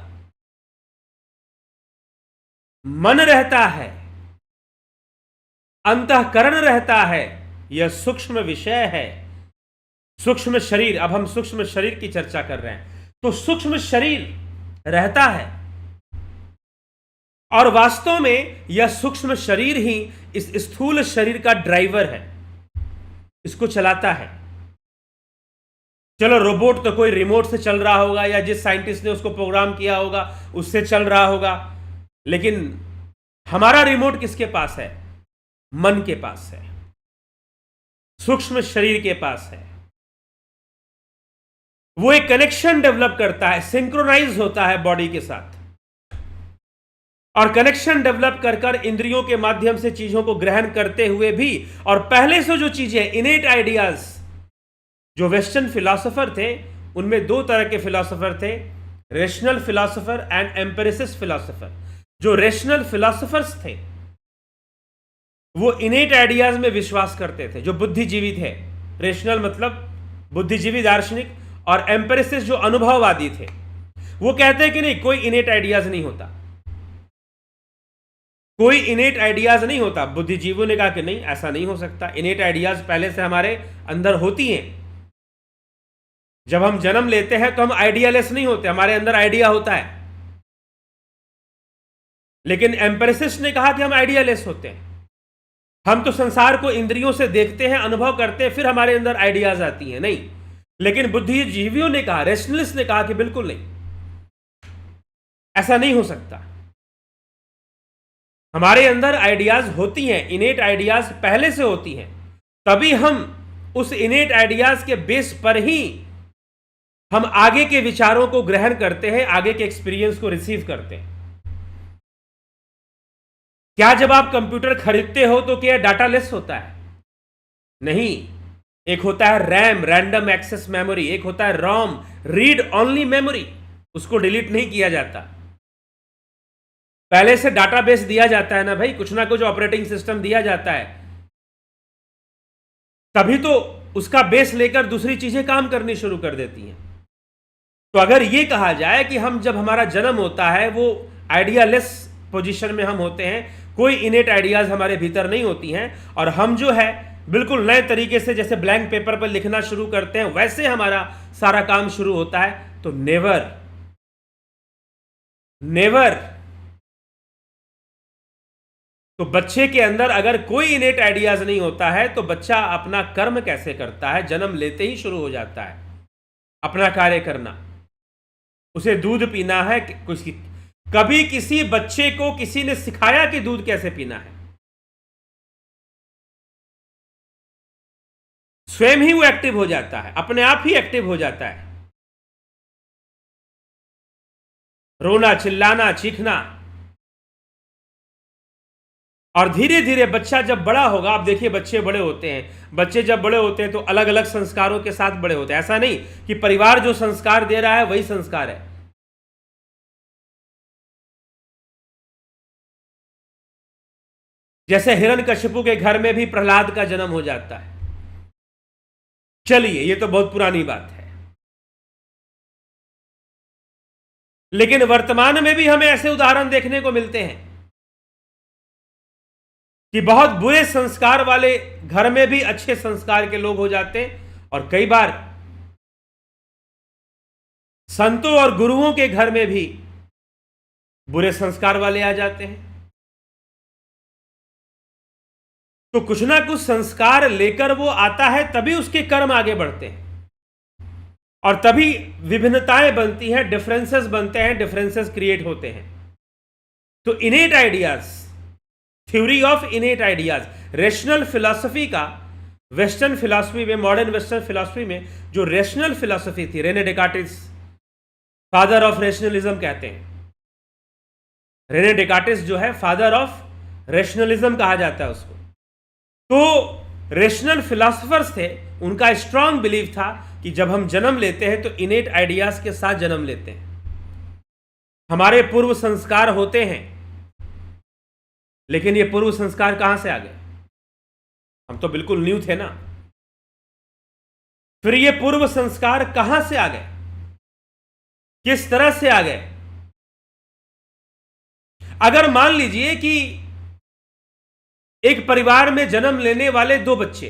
मन रहता है, अंतःकरण रहता है। यह सूक्ष्म विषय है, सूक्ष्म शरीर। अब हम सूक्ष्म शरीर की चर्चा कर रहे हैं। तो सूक्ष्म शरीर रहता है और वास्तव में यह सूक्ष्म शरीर ही इस स्थूल शरीर का ड्राइवर है, इसको चलाता है। चलो रोबोट तो कोई रिमोट से चल रहा होगा या जिस साइंटिस्ट ने उसको प्रोग्राम किया होगा उससे चल रहा होगा, लेकिन हमारा रिमोट किसके पास है? मन के पास है, सूक्ष्म शरीर के पास है। वो एक कनेक्शन डेवलप करता है, सिंक्रोनाइज होता है बॉडी के साथ, और कनेक्शन डेवलप कर इंद्रियों के माध्यम से चीजों को ग्रहण करते हुए भी, और पहले से जो चीजें इनेट आइडियाज, जो वेस्टर्न फिलोसोफर थे उनमें दो तरह के फिलोसोफर थे, रेशनल फिलोसोफर एंड एम्पिरिसिस्ट फिलोसोफर। जो रेशनल फिलोसोफर्स थे वो इनेट आइडियाज में विश्वास करते थे, जो बुद्धिजीवी थे। रेशनल मतलब बुद्धिजीवी दार्शनिक, और एम्पिरिसिस्ट जो अनुभववादी थे वो कहते हैं कि नहीं, कोई इनेट आइडियाज नहीं होता, कोई इनेट आइडियाज नहीं होता। बुद्धिजीवियों ने कहा कि नहीं, ऐसा नहीं हो सकता, इनेट आइडियाज पहले से हमारे अंदर होती हैं। जब हम जन्म लेते हैं तो हम आइडियालेस नहीं होते, हमारे अंदर आइडिया होता है। लेकिन एम्पिरिसिस्ट ने कहा कि हम आइडियालेस होते हैं, हम तो संसार को इंद्रियों से देखते हैं, अनुभव करते हैं, फिर हमारे अंदर आइडियाज आती हैं। नहीं, लेकिन बुद्धिजीवियों ने कहा, रेशनलिस्ट ने कहा कि बिल्कुल नहीं, ऐसा नहीं हो सकता। हमारे अंदर आइडियाज होती हैं, इनेट आइडियाज पहले से होती हैं, तभी हम उस इनेट आइडियाज के बेस पर ही हम आगे के विचारों को ग्रहण करते हैं, आगे के एक्सपीरियंस को रिसीव करते हैं। क्या जब आप कंप्यूटर खरीदते हो तो क्या डाटा लेस होता है? नहीं, एक होता है रैम, रैंडम एक्सेस मेमोरी, एक होता है रोम, रीड ओनली मेमोरी, उसको डिलीट नहीं किया जाता। पहले से डाटाबेस दिया जाता है ना भाई, कुछ ना कुछ ऑपरेटिंग सिस्टम दिया जाता है, तभी तो उसका बेस लेकर दूसरी चीजें काम करनी शुरू कर देती हैं। तो अगर यह कहा जाए कि हम जब हमारा जन्म होता है वो आइडियालेस पोजीशन में हम होते हैं, कोई इनेट आइडियाज हमारे भीतर नहीं होती हैं, और हम जो है बिल्कुल नए तरीके से जैसे ब्लैंक पेपर पर लिखना शुरू करते हैं वैसे हमारा सारा काम शुरू होता है, तो नेवर नेवर। तो बच्चे के अंदर अगर कोई इनेट आइडियाज नहीं होता है तो बच्चा अपना कर्म कैसे करता है? जन्म लेते ही शुरू हो जाता है अपना कार्य करना। उसे दूध पीना है, कभी किसी बच्चे को किसी ने सिखाया कि दूध कैसे पीना है? स्वयं ही वो एक्टिव हो जाता है, अपने आप ही एक्टिव हो जाता है। रोना, चिल्लाना, चीखना, और धीरे धीरे बच्चा जब बड़ा होगा, आप देखिए बच्चे बड़े होते हैं, बच्चे जब बड़े होते हैं तो अलग अलग संस्कारों के साथ बड़े होते हैं। ऐसा नहीं कि परिवार जो संस्कार दे रहा है वही संस्कार है। जैसे हिरण्यकशिपु के घर में भी प्रहलाद का जन्म हो जाता है। चलिए, ये तो बहुत पुरानी बात है, लेकिन वर्तमान में भी हमें ऐसे उदाहरण देखने को मिलते हैं कि बहुत बुरे संस्कार वाले घर में भी अच्छे संस्कार के लोग हो जाते हैं, और कई बार संतों और गुरुओं के घर में भी बुरे संस्कार वाले आ जाते हैं। तो कुछ ना कुछ संस्कार लेकर वो आता है, तभी उसके कर्म आगे बढ़ते हैं, और तभी विभिन्नताएं बनती हैं, डिफरेंसेस बनते हैं, डिफरेंसेस क्रिएट होते हैं। तो इनेट ideas theory of इनेट ideas. Rational philosophy का वेस्टर्न फिलॉसफी में, मॉडर्न वेस्टर्न फिलॉसफी में जो रेशनल फिलॉसफी थी, रेने डेकार्टिस फादर ऑफ रेशनलिज्म कहते हैं। रेने डेकार्टिस जो है फादर ऑफ रेशनलिज्म कहा जाता है उसको। तो रेशनल फिलॉसफर्स थे, उनका स्ट्रांग बिलीव था कि जब हम जन्म लेते हैं तो इनेट आइडियाज के साथ जन्म लेते हैं, हमारे पूर्व संस्कार होते हैं। लेकिन ये पूर्व संस्कार कहां से आ गए? हम तो बिल्कुल न्यू थे ना। फिर ये पूर्व संस्कार कहां से आ गए, किस तरह से आ गए? अगर मान लीजिए कि एक परिवार में जन्म लेने वाले दो बच्चे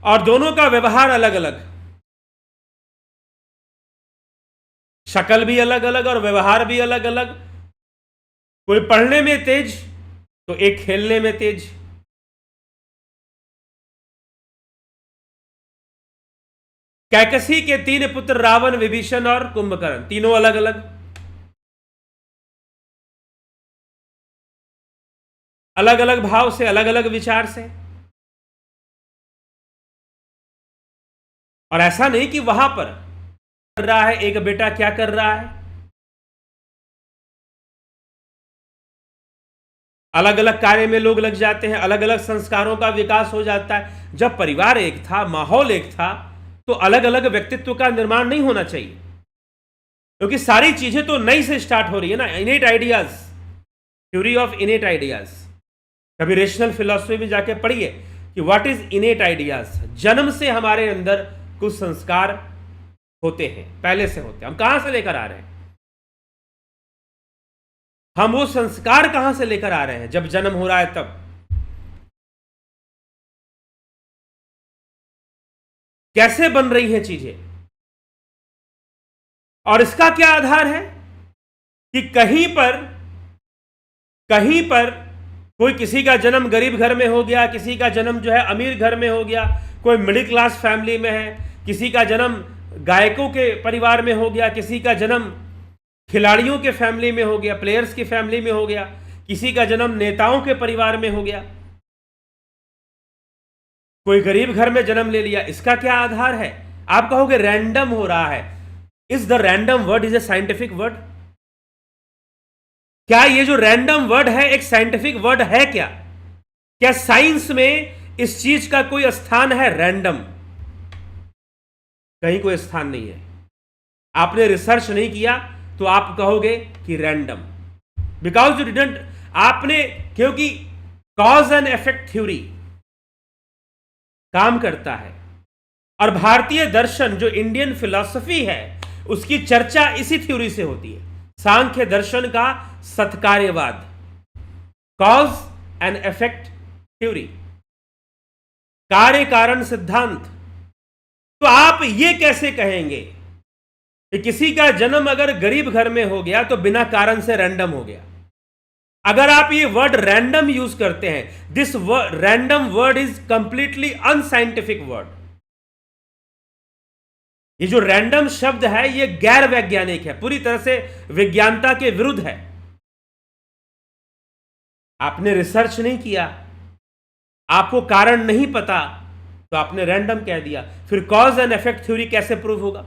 और दोनों का व्यवहार अलग अलग, शक्ल भी अलग अलग और व्यवहार भी अलग अलग। कोई पढ़ने में तेज तो एक खेलने में तेज। कैकसी के 3 पुत्र रावण, विभीषण और कुंभकर्ण, तीनों अलग अलग, अलग अलग भाव से, अलग अलग विचार से। और ऐसा नहीं कि वहां पर कर रहा है एक बेटा क्या कर रहा है, अलग अलग कार्य में लोग लग जाते हैं, अलग अलग संस्कारों का विकास हो जाता है। जब परिवार एक था, माहौल एक था, तो अलग अलग व्यक्तित्व का निर्माण नहीं होना चाहिए, क्योंकि सारी चीजें तो नई से स्टार्ट हो रही है ना। इनेट आइडियाज, थ्योरी ऑफ इनेट आइडियाज, कभी रेशनल फिलॉसफी में जाके पढ़िए कि व्हाट इज इनेट आइडियाज। जन्म से हमारे अंदर कुछ संस्कार होते हैं, पहले से होते हैं। हम कहां से लेकर आ रहे हैं? हम वो संस्कार कहां से लेकर आ रहे हैं? जब जन्म हो रहा है तब। कैसे बन रही हैं चीजें, और इसका क्या आधार है कि कहीं पर कोई किसी का जन्म गरीब घर में हो गया, किसी का जन्म जो है अमीर घर में हो गया, कोई मिडिल क्लास फैमिली में है, किसी का जन्म गायकों के परिवार में हो गया, किसी का जन्म खिलाड़ियों के फैमिली में हो गया, प्लेयर्स की फैमिली में हो गया, किसी का जन्म नेताओं के परिवार में हो गया, कोई गरीब घर में जन्म ले लिया। इसका क्या आधार है? आप कहोगे रैंडम हो रहा है। Is the random word is a scientific word? क्या ये जो रैंडम वर्ड है एक साइंटिफिक वर्ड है क्या साइंस में इस चीज का कोई स्थान है? रैंडम कहीं कोई स्थान नहीं है। आपने रिसर्च नहीं किया तो आप कहोगे कि रैंडम, बिकॉज यू डिडंट, आपने, क्योंकि कॉज एंड इफेक्ट थ्योरी काम करता है। और भारतीय दर्शन जो इंडियन फिलॉसफी है उसकी चर्चा इसी थ्योरी से होती है। सांख्य दर्शन का सत्कार्यवाद, कॉज एंड इफेक्ट थ्योरी, कार्य कारण सिद्धांत। तो आप ये कैसे कहेंगे कि किसी का जन्म अगर गरीब घर में हो गया तो बिना कारण से रैंडम हो गया? अगर आप ये वर्ड रैंडम यूज करते हैं, this random word is completely unscientific word. ये जो रैंडम शब्द है ये गैर वैज्ञानिक है, पूरी तरह से विज्ञानता के विरुद्ध है। आपने रिसर्च नहीं किया, आपको कारण नहीं पता, तो आपने रैंडम कह दिया। फिर कॉज एंड इफेक्ट थ्योरी कैसे प्रूव होगा?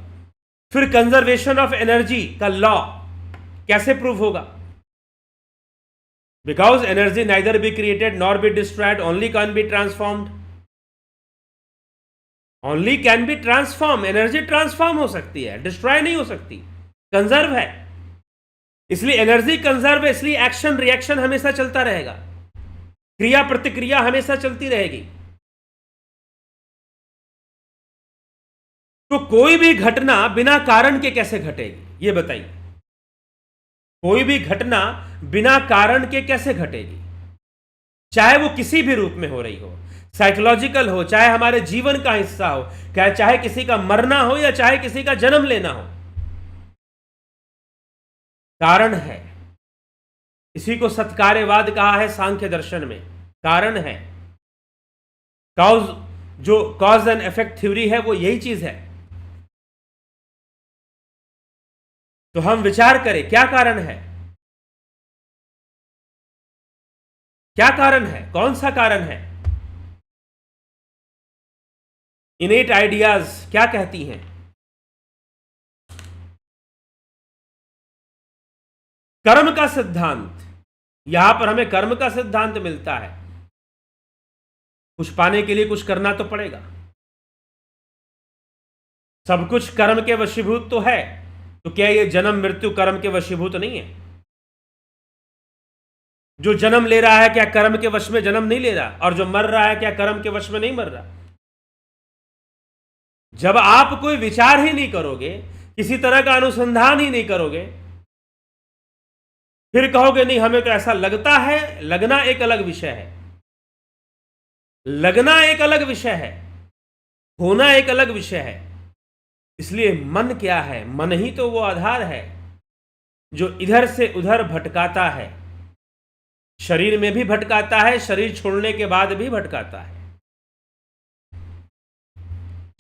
फिर कंजर्वेशन ऑफ एनर्जी का लॉ कैसे प्रूव होगा? Because energy neither be created nor be destroyed, only can be transformed. Only can be transform, energy transform हो सकती है, डिस्ट्रॉय नहीं हो सकती, कंजर्व है। इसलिए एनर्जी कंजर्व है, इसलिए एक्शन रिएक्शन हमेशा चलता रहेगा, क्रिया प्रतिक्रिया हमेशा चलती रहेगी। तो कोई भी घटना बिना कारण के कैसे घटेगी, ये बताइए? कोई भी घटना बिना कारण के कैसे घटेगी? चाहे वो किसी भी रूप में हो रही हो, साइकोलॉजिकल हो, चाहे हमारे जीवन का हिस्सा हो, चाहे किसी का मरना हो या चाहे किसी का जन्म लेना हो, कारण है। इसी को सत्कार्यवाद कहा है सांख्य दर्शन में, कारण है। कॉज, जो कॉज एंड इफेक्ट थ्योरी है वो यही चीज है। तो हम विचार करें क्या कारण है। क्या कारण है, कौन सा कारण है? इनेट आइडियाज क्या कहती हैं? कर्म का सिद्धांत, यहां पर हमें कर्म का सिद्धांत मिलता है। कुछ पाने के लिए कुछ करना तो पड़ेगा। सब कुछ कर्म के वशीभूत तो है, तो क्या ये जन्म मृत्यु कर्म के वशीभूत नहीं है? जो जन्म ले रहा है क्या कर्म के वश में जन्म नहीं ले रहा? और जो मर रहा है क्या कर्म के वश में नहीं मर रहा? जब आप कोई विचार ही नहीं करोगे, किसी तरह का अनुसंधान ही नहीं करोगे, फिर कहोगे नहीं हमें तो ऐसा लगता है, लगना एक अलग विषय है। लगना एक अलग विषय है, होना एक अलग विषय है। इसलिए मन क्या है? मन ही तो वो आधार है जो इधर से उधर भटकाता है। शरीर में भी भटकाता है, शरीर छोड़ने के बाद भी भटकाता है।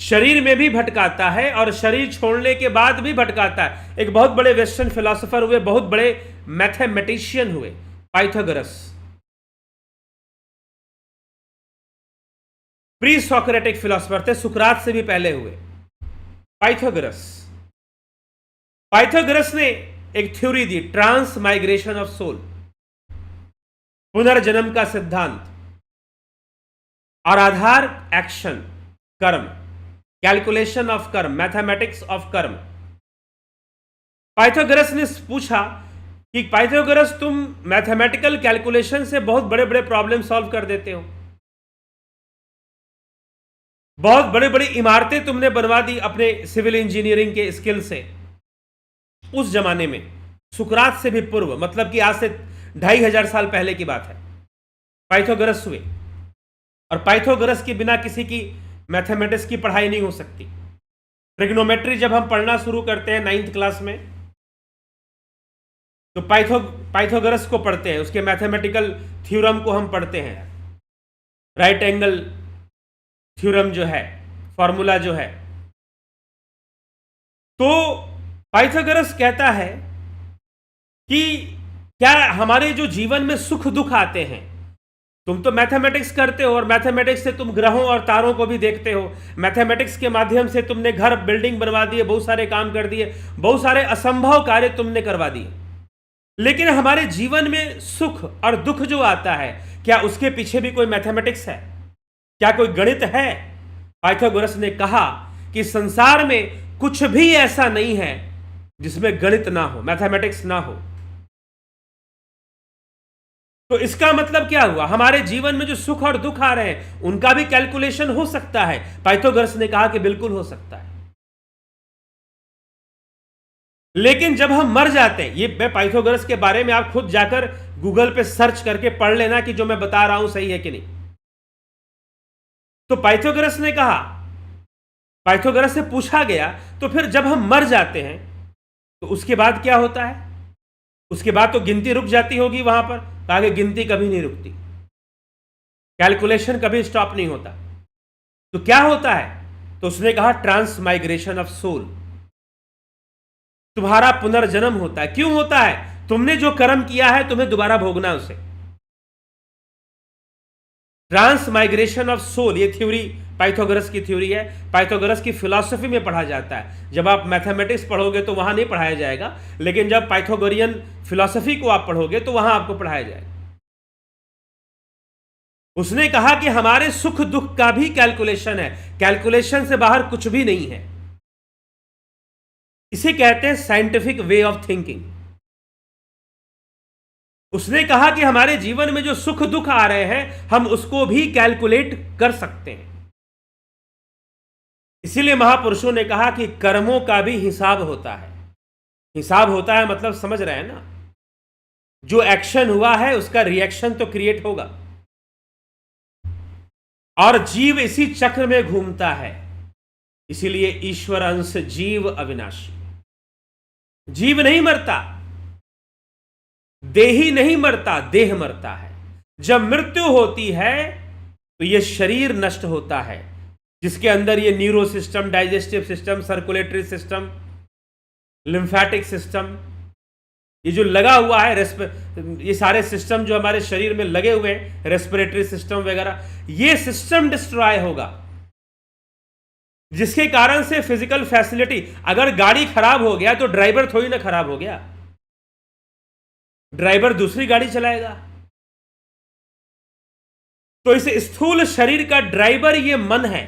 शरीर में भी भटकाता है और शरीर छोड़ने के बाद भी भटकाता है। एक बहुत बड़े वेस्टर्न फिलोसोफर हुए, बहुत बड़े मैथमेटिशियन हुए, पाइथागोरस। प्री सोक्रेटिक फिलोसोफर थे, सुकरात से भी पहले हुए पाइथागोरस। पाइथागोरस ने एक थ्योरी दी, ट्रांस माइग्रेशन ऑफ सोल, पुनर्जन्म का सिद्धांत, और आधार action, karma, calculation of karma, mathematics of karma. Pythagoras ने पूछा कि पाइथागोरस तुम मैथमेटिकल कैलकुलेशन से बहुत बड़े बड़े प्रॉब्लम सॉल्व कर देते हो, बहुत बड़ी बड़ी इमारतें तुमने बनवा दी अपने सिविल इंजीनियरिंग के स्किल से। उस जमाने में, सुकरात से भी पूर्व, मतलब कि आज से 2500 साल पहले की बात है, पाइथागोरस हुए। और पाइथागोरस के बिना किसी की मैथमेटिक्स की पढ़ाई नहीं हो सकती। ट्रिग्नोमेट्री जब हम पढ़ना शुरू करते हैं 9th क्लास में, तो पाइथागोरस को पढ़ते हैं, उसके मैथमेटिकल थ्योरम को हम पढ़ते हैं। राइट एंगल थ्योरम जो है, फॉर्मूला जो है। तो पाइथागोरस कहता है कि क्या हमारे जो जीवन में सुख दुख आते हैं, तुम तो मैथमेटिक्स करते हो और मैथमेटिक्स से तुम ग्रहों और तारों को भी देखते हो, मैथमेटिक्स के माध्यम से तुमने घर बिल्डिंग बनवा दिए, बहुत सारे काम कर दिए, बहुत सारे असंभव कार्य तुमने करवा दिए। लेकिन हमारे जीवन में सुख और दुख जो आता है, क्या उसके पीछे भी कोई मैथमेटिक्स है? क्या कोई गणित है? पाइथागोरस ने कहा कि संसार में कुछ भी ऐसा नहीं है जिसमें गणित ना हो, मैथमेटिक्स ना हो। तो इसका मतलब क्या हुआ? हमारे जीवन में जो सुख और दुख आ रहे हैं उनका भी कैलकुलेशन हो सकता है। पाइथागोरस ने कहा कि बिल्कुल हो सकता है। लेकिन जब हम मर जाते हैं, ये मैं पाइथागोरस के बारे में आप खुद जाकर गूगल पे सर्च करके पढ़ लेना कि जो मैं बता रहा हूं सही है कि नहीं। तो पाइथागोरस ने कहा, पाइथागोरस से पूछा गया तो फिर जब हम मर जाते हैं तो उसके बाद क्या होता है? उसके बाद तो गिनती रुक जाती होगी वहां पर। कहा कि गिनती कभी नहीं रुकती, कैलकुलेशन कभी स्टॉप नहीं होता। तो क्या होता है? तो उसने कहा ट्रांस माइग्रेशन ऑफ सोल, तुम्हारा पुनर्जन्म होता है। क्यों होता है? तुमने जो कर्म किया है तुम्हें दोबारा भोगना उसे। ट्रांस माइग्रेशन ऑफ सोल, ये थ्योरी पाइथागोरस की थ्योरी है, पाइथागोरस की फिलॉसफी में पढ़ा जाता है। जब आप मैथमेटिक्स पढ़ोगे तो वहां नहीं पढ़ाया जाएगा, लेकिन जब पाइथागोरियन फिलॉसफी को आप पढ़ोगे तो वहां आपको पढ़ाया जाएगा। उसने कहा कि हमारे सुख दुख का भी कैलकुलेशन है, कैलकुलेशन से बाहर कुछ भी नहीं है। इसे कहते हैं साइंटिफिक वे ऑफ थिंकिंग। उसने कहा कि हमारे जीवन में जो सुख दुख आ रहे हैं हम उसको भी कैलकुलेट कर सकते हैं। इसीलिए महापुरुषों ने कहा कि कर्मों का भी हिसाब होता है। हिसाब होता है मतलब समझ रहे हैं ना, जो एक्शन हुआ है उसका रिएक्शन तो क्रिएट होगा। और जीव इसी चक्र में घूमता है। इसीलिए ईश्वर अंश जीव अविनाशी। जीव नहीं मरता, देही नहीं मरता, देह मरता है। जब मृत्यु होती है तो यह शरीर नष्ट होता है, जिसके अंदर ये neuro system, digestive system, circulatory system, lymphatic system, ये जो लगा हुआ है ये सारे सिस्टम जो हमारे शरीर में लगे हुए हैं, रेस्पिरेटरी सिस्टम वगैरह, ये सिस्टम डिस्ट्रॉय होगा, जिसके कारण से फिजिकल फैसिलिटी, अगर गाड़ी खराब हो गया तो ड्राइवर थोड़ी ना खराब हो गया, ड्राइवर दूसरी गाड़ी चलाएगा। तो इस स्थूल शरीर का ड्राइवर ये मन है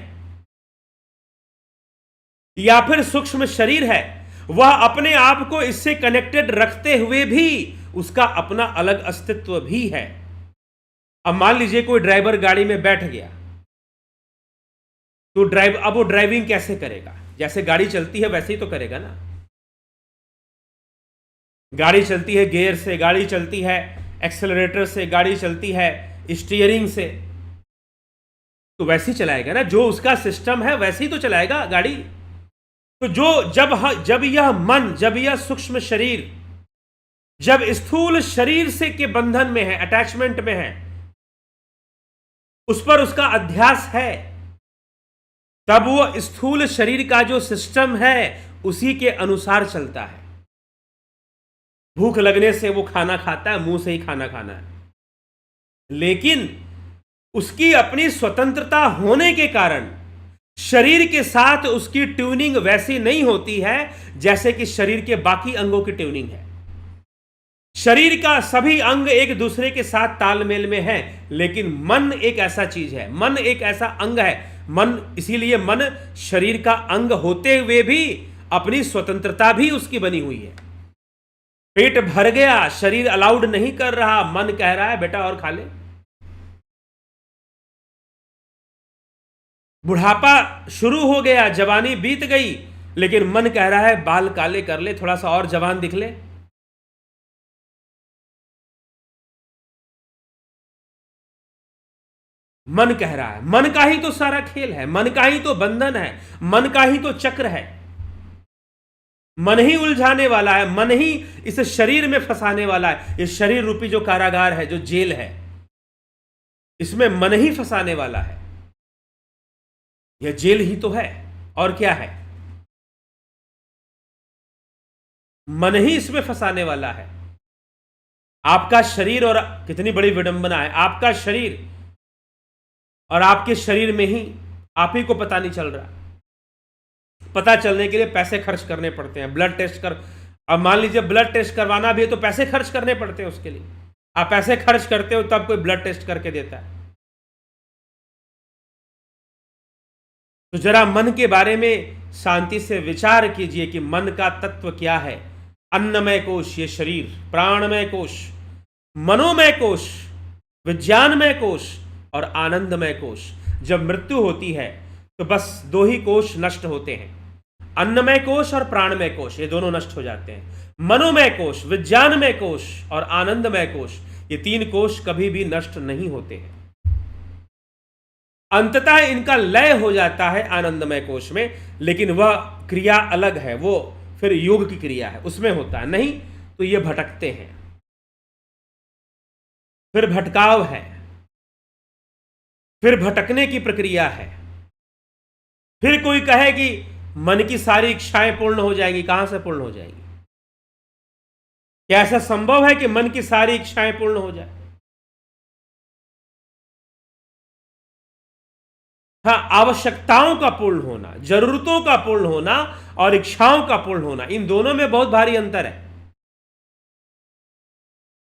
या फिर सूक्ष्म शरीर है, वह अपने आप को इससे कनेक्टेड रखते हुए भी उसका अपना अलग अस्तित्व भी है। अब मान लीजिए कोई ड्राइवर गाड़ी में बैठ गया, तो अब वो ड्राइविंग कैसे करेगा? जैसे गाड़ी चलती है वैसे ही तो करेगा ना। गाड़ी चलती है गियर से, गाड़ी चलती है एक्सेलरेटर से, गाड़ी चलती है स्टीयरिंग से, तो वैसे ही चलाएगा ना। जो उसका सिस्टम है वैसे ही तो चलाएगा गाड़ी। तो जब यह मन, जब यह सूक्ष्म शरीर, जब स्थूल शरीर से के बंधन में है, अटैचमेंट में है, उस पर उसका अध्यास है, तब वो स्थूल शरीर का जो सिस्टम है उसी के अनुसार चलता है। भूख लगने से वो खाना खाता है, मुंह से ही खाना खाना है, लेकिन उसकी अपनी स्वतंत्रता होने के कारण शरीर के साथ उसकी ट्यूनिंग वैसी नहीं होती है जैसे कि शरीर के बाकी अंगों की ट्यूनिंग है। शरीर का सभी अंग एक दूसरे के साथ तालमेल में है, लेकिन मन एक ऐसा चीज है, मन एक ऐसा अंग है, मन, इसीलिए मन शरीर का अंग होते हुए भी अपनी स्वतंत्रता भी उसकी बनी हुई है। पेट भर गया, शरीर अलाउड नहीं कर रहा, मन कह रहा है बेटा और खा ले। बुढ़ापा शुरू हो गया, जवानी बीत गई, लेकिन मन कह रहा है बाल काले कर ले, थोड़ा सा और जवान दिख ले। मन कह रहा है, मन का ही तो सारा खेल है, मन का ही तो बंधन है, मन का ही तो चक्र है, मन ही उलझाने वाला है, मन ही इस शरीर में फंसाने वाला है। ये शरीर रूपी जो कारागार है, जो जेल है, इसमें मन ही फंसाने वाला है। यह जेल ही तो है, और क्या है? मन ही इसमें फंसाने वाला है। आपका शरीर, और कितनी बड़ी विडंबना है, आपका शरीर और आपके शरीर में ही आप ही को पता नहीं चल रहा। पता चलने के लिए पैसे खर्च करने पड़ते हैं, ब्लड टेस्ट कर, अब मान लीजिए ब्लड टेस्ट करवाना भी है तो पैसे खर्च करने पड़ते हैं उसके लिए। आप पैसे खर्च करते हो तब कोई ब्लड टेस्ट करके देता है। तो जरा मन के बारे में शांति से विचार कीजिए कि मन का तत्व क्या है। अन्नमय कोश ये शरीर, प्राणमय कोश, मनोमय कोश, विज्ञानमय कोश और आनंदमय कोश। जब मृत्यु होती है तो बस दो ही कोश नष्ट होते हैं, अन्नमय कोश और प्राणमय कोश, ये दोनों नष्ट हो जाते हैं। मनोमय कोश, विज्ञानमय कोश और आनंदमय कोश, ये तीन कोश कभी भी नष्ट नहीं होते हैं। अंततः इनका लय हो जाता है आनंदमय कोश में, लेकिन वह क्रिया अलग है, वो फिर योग की क्रिया है, उसमें होता है। नहीं तो ये भटकते हैं, फिर भटकाव है, फिर भटकने की प्रक्रिया है। फिर कोई कहे कि मन की सारी इच्छाएं पूर्ण हो जाएंगी, कहां से पूर्ण हो जाएंगी? क्या ऐसा संभव है कि मन की सारी इच्छाएं पूर्ण हो जाए? हाँ, आवश्यकताओं का पूर्ण होना, जरूरतों का पूर्ण होना और इच्छाओं का पूर्ण होना, इन दोनों में बहुत भारी अंतर है।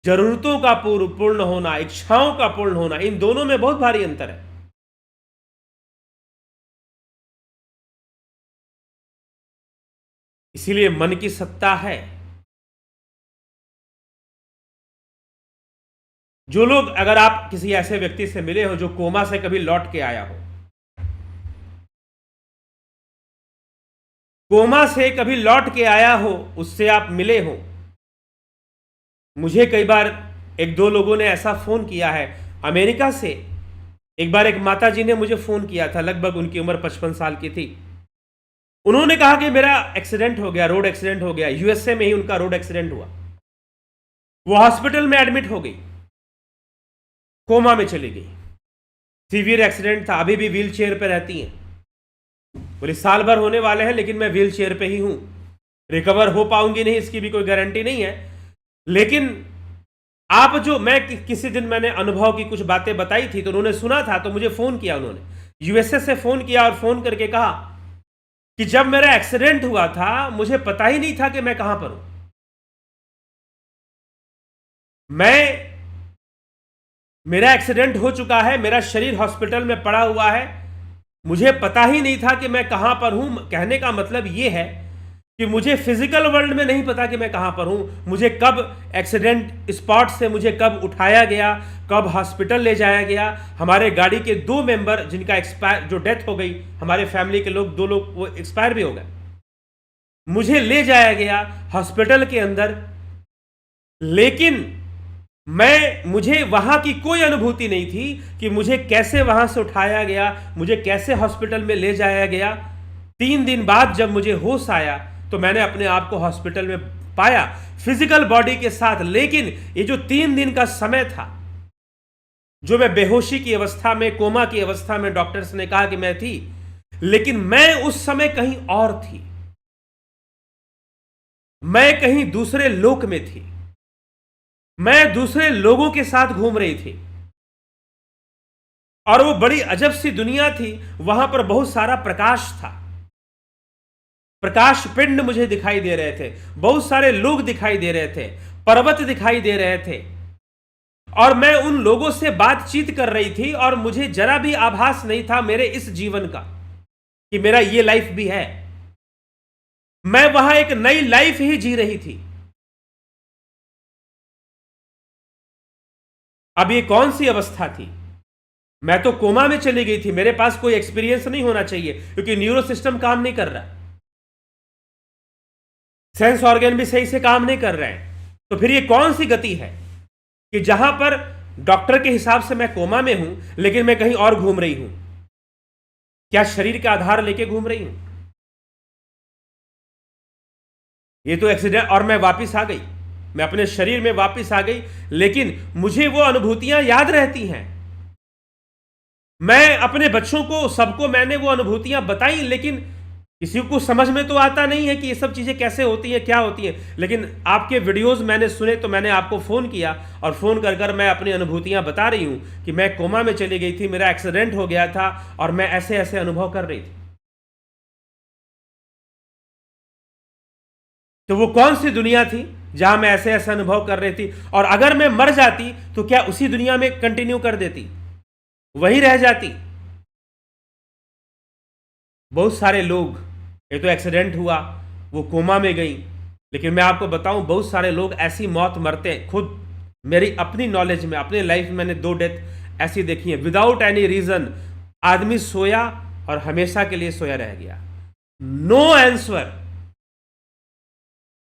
जरूरतों का पूर्ण होना, इच्छाओं का पूर्ण होना, इन दोनों में बहुत भारी अंतर है। इसीलिए मन की सत्ता है। जो लोग, अगर आप किसी ऐसे व्यक्ति से मिले हो जो कोमा से कभी लौट के आया हो, कोमा से कभी लौट के आया हो, उससे आप मिले हो। मुझे कई बार एक दो लोगों ने ऐसा फोन किया है अमेरिका से। एक बार एक माता जी ने मुझे फोन किया था, लगभग उनकी उम्र 55 साल की थी। उन्होंने कहा कि मेरा एक्सीडेंट हो गया, रोड एक्सीडेंट हो गया। यूएसए में ही उनका रोड एक्सीडेंट हुआ, वो हॉस्पिटल में एडमिट हो गई, कोमा में चली गई, सीवियर एक्सीडेंट था, अभी भी व्हील चेयर पर रहती हैं। बोले साल भर होने वाले हैं लेकिन मैं व्हील चेयर पे ही हूं, रिकवर हो पाऊंगी नहीं इसकी भी कोई गारंटी नहीं है। लेकिन आप जो मैं किसी दिन मैंने अनुभव की कुछ बातें बताई थी, तो उन्होंने सुना था, तो मुझे फोन किया, उन्होंने यूएसए से फोन किया और फोन करके कहा कि जब मेरा एक्सीडेंट हुआ था मुझे पता ही नहीं था कि मैं कहां पर हूं। मेरा एक्सीडेंट हो चुका है, मेरा शरीर हॉस्पिटल में पड़ा हुआ है, मुझे पता ही नहीं था कि मैं कहां पर हूं। कहने का मतलब यह है कि मुझे फिजिकल वर्ल्ड में नहीं पता कि मैं कहां पर हूं, मुझे कब एक्सीडेंट स्पॉट से मुझे कब उठाया गया, कब हॉस्पिटल ले जाया गया। हमारे गाड़ी के 2 मेंबर जिनका एक्सपायर, जो डेथ हो गई, हमारे फैमिली के लोग 2 लोग वो एक्सपायर भी हो गए। मुझे ले जाया गया हॉस्पिटल के अंदर, लेकिन मुझे वहां की कोई अनुभूति नहीं थी कि मुझे कैसे वहां से उठाया गया, मुझे कैसे हॉस्पिटल में ले जाया गया। 3 दिन बाद जब मुझे होश आया तो मैंने अपने आप को हॉस्पिटल में पाया, फिजिकल बॉडी के साथ। लेकिन ये जो 3 दिन का समय था, जो मैं बेहोशी की अवस्था में, कोमा की अवस्था में, डॉक्टर्स ने कहा कि मैं थी, लेकिन मैं उस समय कहीं और थी, मैं कहीं दूसरे लोक में थी, मैं दूसरे लोगों के साथ घूम रही थी, और वो बड़ी अजब सी दुनिया थी। वहां पर बहुत सारा प्रकाश था, प्रकाश पिंड मुझे दिखाई दे रहे थे, बहुत सारे लोग दिखाई दे रहे थे, पर्वत दिखाई दे रहे थे, और मैं उन लोगों से बातचीत कर रही थी, और मुझे जरा भी आभास नहीं था मेरे इस जीवन का कि मेरा ये लाइफ भी है। मैं वहां एक नई लाइफ ही जी रही थी। अब ये कौन सी अवस्था थी? मैं तो कोमा में चली गई थी, मेरे पास कोई एक्सपीरियंस नहीं होना चाहिए, क्योंकि न्यूरो सिस्टम काम नहीं कर रहा, सेंस ऑर्गन भी सही से काम नहीं कर रहे हैं। तो फिर ये कौन सी गति है कि जहां पर डॉक्टर के हिसाब से मैं कोमा में हूं, लेकिन मैं कहीं और घूम रही हूं? क्या शरीर का आधार लेके घूम रही हूं? ये तो एक्सीडेंट, और मैं वापस आ गई, मैं अपने शरीर में वापस आ गई, लेकिन मुझे वो अनुभूतियां याद रहती हैं। मैं अपने बच्चों को, सबको मैंने वो अनुभूतियां बताई, लेकिन किसी को समझ में तो आता नहीं है कि ये सब चीजें कैसे होती हैं, क्या होती हैं। लेकिन आपके वीडियोस मैंने सुने, तो मैंने आपको फोन किया, और फोन कर मैं अपनी अनुभूतियां बता रही हूं कि मैं कोमा में चली गई थी, मेरा एक्सीडेंट हो गया था, और मैं ऐसे ऐसे अनुभव कर रही थी। तो वो कौन सी दुनिया थी जहां मैं ऐसे ऐसे अनुभव कर रही थी? और अगर मैं मर जाती तो क्या उसी दुनिया में कंटिन्यू कर देती, वहीं रह जाती? बहुत सारे लोग, ये तो एक्सीडेंट हुआ, वो कोमा में गई, लेकिन मैं आपको बताऊं, बहुत सारे लोग ऐसी मौत मरते हैं। खुद मेरी अपनी नॉलेज में, अपने लाइफ में मैंने 2 डेथ ऐसी देखी है, विदाउट एनी रीजन। आदमी सोया और हमेशा के लिए सोया रह गया, नो आंसर।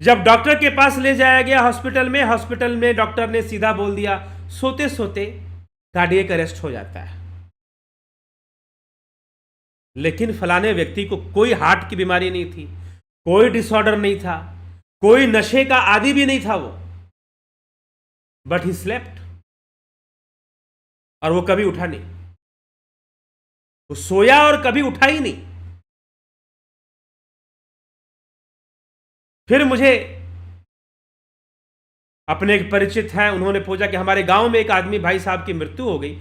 जब डॉक्टर के पास ले जाया गया हॉस्पिटल में डॉक्टर ने सीधा बोल दिया, सोते सोते कार्डियक अरेस्ट हो जाता है। लेकिन फलाने व्यक्ति को कोई हार्ट की बीमारी नहीं थी, कोई डिसऑर्डर नहीं था, कोई नशे का आदी भी नहीं था वो, बट ही स्लेप्ट, और वो कभी उठा नहीं, वो सोया और कभी उठा ही नहीं। फिर मुझे अपने एक परिचित हैं, उन्होंने पूछा कि हमारे गांव में एक आदमी, भाई साहब की मृत्यु हो गई,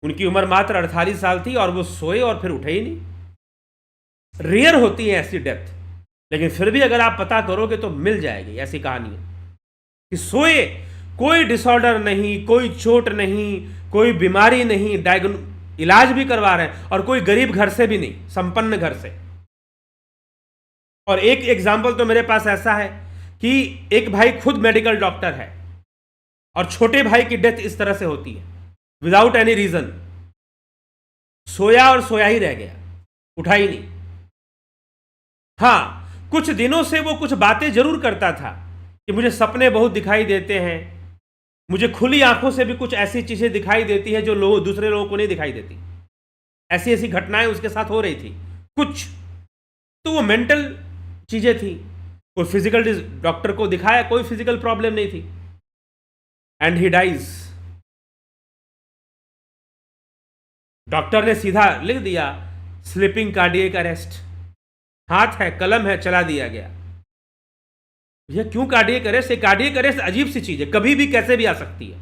उनकी उम्र मात्र 48 साल थी, और वो सोए और फिर उठे ही नहीं। रेयर होती है ऐसी डेथ, लेकिन फिर भी अगर आप पता करोगे तो मिल जाएगी ऐसी कहानी है कि सोए, कोई डिसऑर्डर नहीं, कोई चोट नहीं, कोई बीमारी नहीं, इलाज भी करवा रहे हैं, और कोई गरीब घर से भी नहीं, संपन्न घर से। और एक एग्जाम्पल तो मेरे पास ऐसा है कि एक भाई खुद मेडिकल डॉक्टर है, और छोटे भाई की डेथ इस तरह से होती है, विदाउट एनी रीजन, सोया और सोया ही रह गया, उठा ही नहीं। हाँ, कुछ दिनों से वो कुछ बातें जरूर करता था कि मुझे सपने बहुत दिखाई देते हैं, मुझे खुली आंखों से भी कुछ ऐसी चीजें दिखाई देती है जो दूसरे लोगों को नहीं दिखाई देती। ऐसी ऐसी घटनाएं उसके साथ हो रही थी कुछ, तो वो मेंटल चीजें थी। कोई फिजिकल, डॉक्टर को दिखाया, कोई फिजिकल प्रॉब्लम नहीं थी, एंड ही डाइज। डॉक्टर ने सीधा लिख दिया, स्लीपिंग कार्डियक अरेस्ट, हाथ है, कलम है, चला दिया गया। ये क्यों कार्डियक अरेस्ट? कार्डियक अरेस्ट अजीब सी चीज है, कभी भी कैसे भी आ सकती है,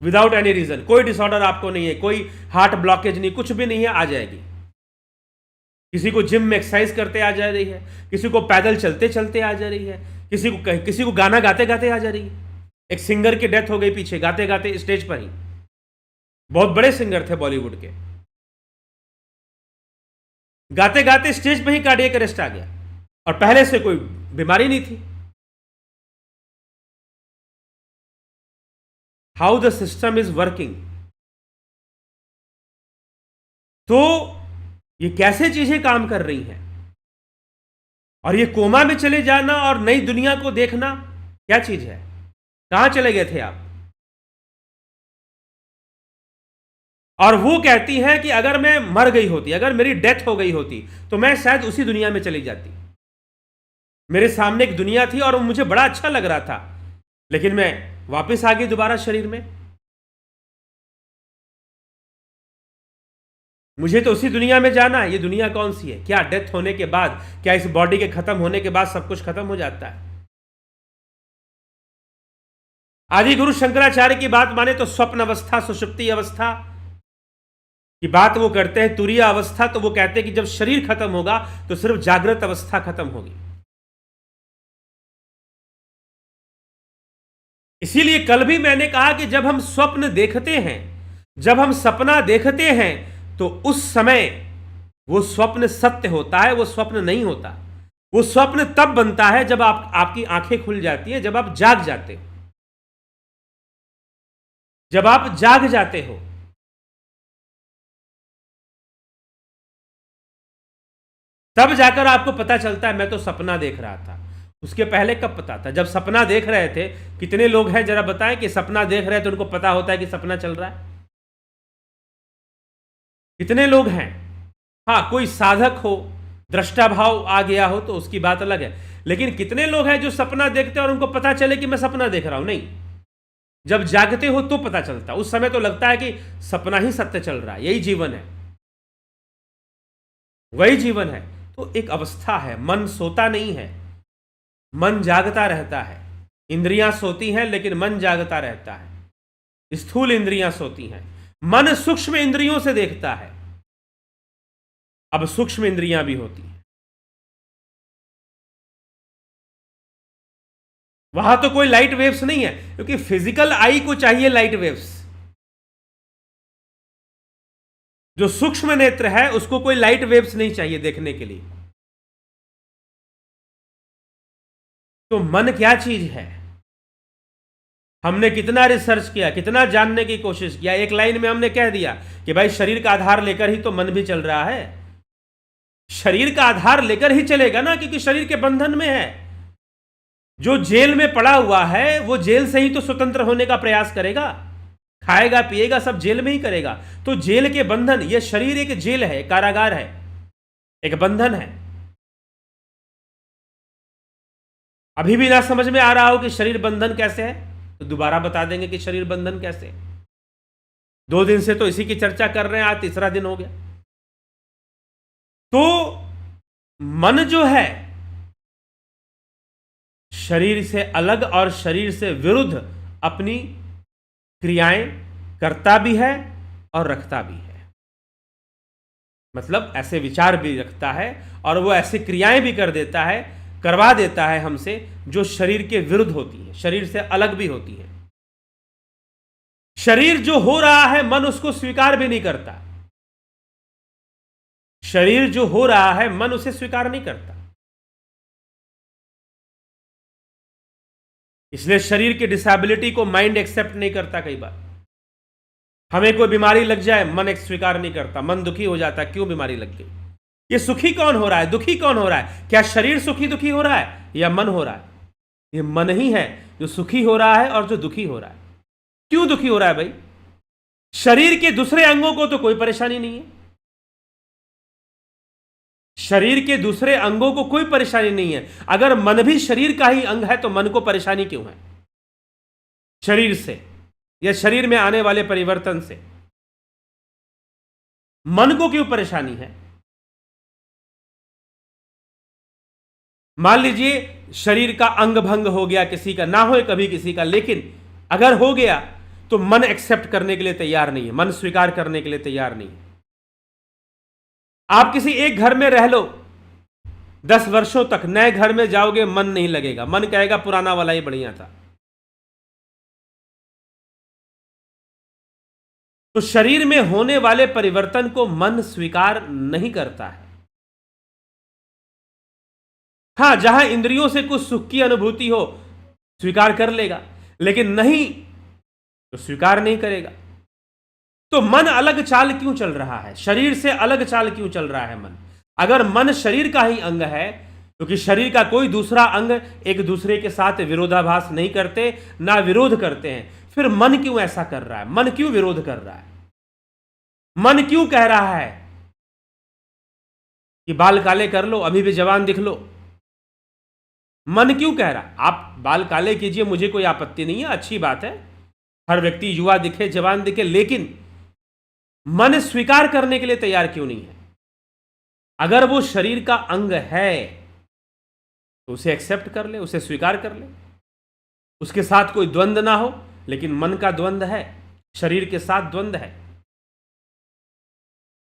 विदाउट एनी रीजन। कोई डिसऑर्डर आपको नहीं है, कोई हार्ट ब्लॉकेज नहीं, कुछ भी नहीं है, आ जाएगी। किसी को जिम में एक्सरसाइज करते आ जा रही है, किसी को पैदल चलते चलते आ जा रही है, किसी को गाना गाते गाते आ जा रही है। एक सिंगर की डेथ हो गई पीछे, गाते गाते स्टेज पर ही, बहुत बड़े सिंगर थे बॉलीवुड के, गाते गाते स्टेज पर ही कार्डियक अरेस्ट आ गया, और पहले से कोई बीमारी नहीं थी। How the system is working. तो ये कैसे चीजें काम कर रही हैं, और ये कोमा में चले जाना और नई दुनिया को देखना क्या चीज है? कहां चले गए थे आप? और वो कहती हैं कि अगर मैं मर गई होती, अगर मेरी डेथ हो गई होती, तो मैं शायद उसी दुनिया में चली जाती। मेरे सामने एक दुनिया थी और मुझे बड़ा अच्छा लग रहा था, लेकिन मैं वापस आ गई दोबारा शरीर में। मुझे तो उसी दुनिया में जाना है। ये दुनिया कौन सी है? क्या डेथ होने के बाद, क्या इस बॉडी के खत्म होने के बाद सब कुछ खत्म हो जाता है? आदि गुरु शंकराचार्य की बात माने तो स्वप्न अवस्था, सुषुप्ति अवस्था की बात वो करते हैं, तुरीय अवस्था। तो वो कहते हैं कि जब शरीर खत्म होगा तो सिर्फ जागृत अवस्था खत्म होगी। इसीलिए कल भी मैंने कहा कि जब हम स्वप्न देखते हैं, जब हम सपना देखते हैं, तो उस समय वो स्वप्न सत्य होता है, वो स्वप्न नहीं होता। वो स्वप्न तब बनता है जब आपकी आंखें खुल जाती हैं, जब आप जाग जाते हो। जब आप जाग जाते हो तब जाकर आपको पता चलता है मैं तो सपना देख रहा था। उसके पहले कब पता था? जब सपना देख रहे थे। कितने लोग हैं जरा बताएं कि सपना देख रहे हैं तो उनको पता होता है कि सपना चल रहा है? कितने लोग हैं? हाँ, कोई साधक हो, दृष्टा भाव आ गया हो तो उसकी बात अलग है, लेकिन कितने लोग हैं जो सपना देखते हैं और उनको पता चले कि मैं सपना देख रहा हूं? नहीं, जब जागते हो तो पता चलता। उस समय तो लगता है कि सपना ही सत्य चल रहा है, यही जीवन है, वही जीवन है। तो एक अवस्था है, मन सोता नहीं है, मन जागता रहता है। इंद्रियां सोती हैं लेकिन मन जागता रहता है। स्थूल इंद्रियां सोती हैं, मन सूक्ष्म इंद्रियों से देखता है। अब सूक्ष्म इंद्रियां भी होती हैं, वहां तो कोई लाइट वेव्स नहीं है, क्योंकि फिजिकल आई को चाहिए लाइट वेव्स। जो सूक्ष्म नेत्र है उसको कोई लाइट वेव्स नहीं चाहिए देखने के लिए। तो मन क्या चीज है? हमने कितना रिसर्च किया, कितना जानने की कोशिश किया, एक लाइन में हमने कह दिया कि भाई शरीर का आधार लेकर ही तो मन भी चल रहा है। शरीर का आधार लेकर ही चलेगा ना, क्योंकि शरीर के बंधन में है। जो जेल में पड़ा हुआ है वो जेल से ही तो स्वतंत्र होने का प्रयास करेगा, खाएगा पिएगा सब जेल में ही करेगा। तो जेल के बंधन, यह शरीर एक जेल है, कारागार है, एक बंधन है। अभी भी ना समझ में आ रहा हो कि शरीर बंधन कैसे है, तो दोबारा बता देंगे कि शरीर बंधन कैसे है। 2 दिन से तो इसी की चर्चा कर रहे हैं, आज तीसरा दिन हो गया। तो मन जो है शरीर से अलग और शरीर से विरुद्ध अपनी क्रियाएं करता भी है और रखता भी है। मतलब ऐसे विचार भी रखता है और वो ऐसी क्रियाएं भी कर देता है, करवा देता है हमसे, जो शरीर के विरुद्ध होती है, शरीर से अलग भी होती है। शरीर जो हो रहा है मन उसको स्वीकार भी नहीं करता। शरीर जो हो रहा है मन उसे स्वीकार नहीं करता। इसलिए शरीर की डिसेबिलिटी को माइंड एक्सेप्ट नहीं करता। कई बार हमें कोई बीमारी लग जाए, मन एक स्वीकार नहीं करता, मन दुखी हो जाता है, क्यों बीमारी लग गई। ये सुखी कौन हो रहा है, दुखी कौन हो रहा है? क्या शरीर सुखी दुखी हो रहा है या मन हो रहा है? ये मन ही है जो सुखी हो रहा है और जो दुखी हो रहा है। क्यों दुखी हो रहा है भाई? शरीर के दूसरे अंगों को तो कोई परेशानी नहीं है, शरीर के दूसरे अंगों को कोई परेशानी नहीं है। अगर मन भी शरीर का ही अंग है तो मन को परेशानी क्यों है शरीर से या शरीर में आने वाले परिवर्तन से? मन को क्यों परेशानी है? मान लीजिए शरीर का अंग भंग हो गया किसी का, ना हो कभी किसी का, लेकिन अगर हो गया तो मन एक्सेप्ट करने के लिए तैयार नहीं है, मन स्वीकार करने के लिए तैयार नहीं है। आप किसी एक घर में रह लो 10 वर्षों तक, नए घर में जाओगे मन नहीं लगेगा, मन कहेगा पुराना वाला ही बढ़िया था। तो शरीर में होने वाले परिवर्तन को मन स्वीकार नहीं करता है। हां, जहां इंद्रियों से कुछ सुख की अनुभूति हो स्वीकार कर लेगा, लेकिन नहीं तो स्वीकार नहीं करेगा। तो मन अलग चाल क्यों चल रहा है, शरीर से अलग चाल क्यों चल रहा है मन? अगर मन शरीर का ही अंग है, क्योंकि शरीर का कोई दूसरा अंग एक दूसरे के साथ विरोधाभास नहीं करते, ना विरोध करते हैं, फिर मन क्यों ऐसा कर रहा है? मन क्यों विरोध कर रहा है? मन क्यों कह रहा है कि बाल काले कर लो, अभी भी जवान दिख लो? मन क्यों कह रहा है आप बाल काले कीजिए, मुझे कोई आपत्ति नहीं है, अच्छी बात है, हर व्यक्ति युवा दिखे, जवान दिखे, लेकिन मन स्वीकार करने के लिए तैयार क्यों नहीं है? अगर वो शरीर का अंग है तो उसे एक्सेप्ट कर ले, उसे स्वीकार कर ले, उसके साथ कोई द्वंद्व ना हो। लेकिन मन का द्वंद्व है, शरीर के साथ द्वंद्व है।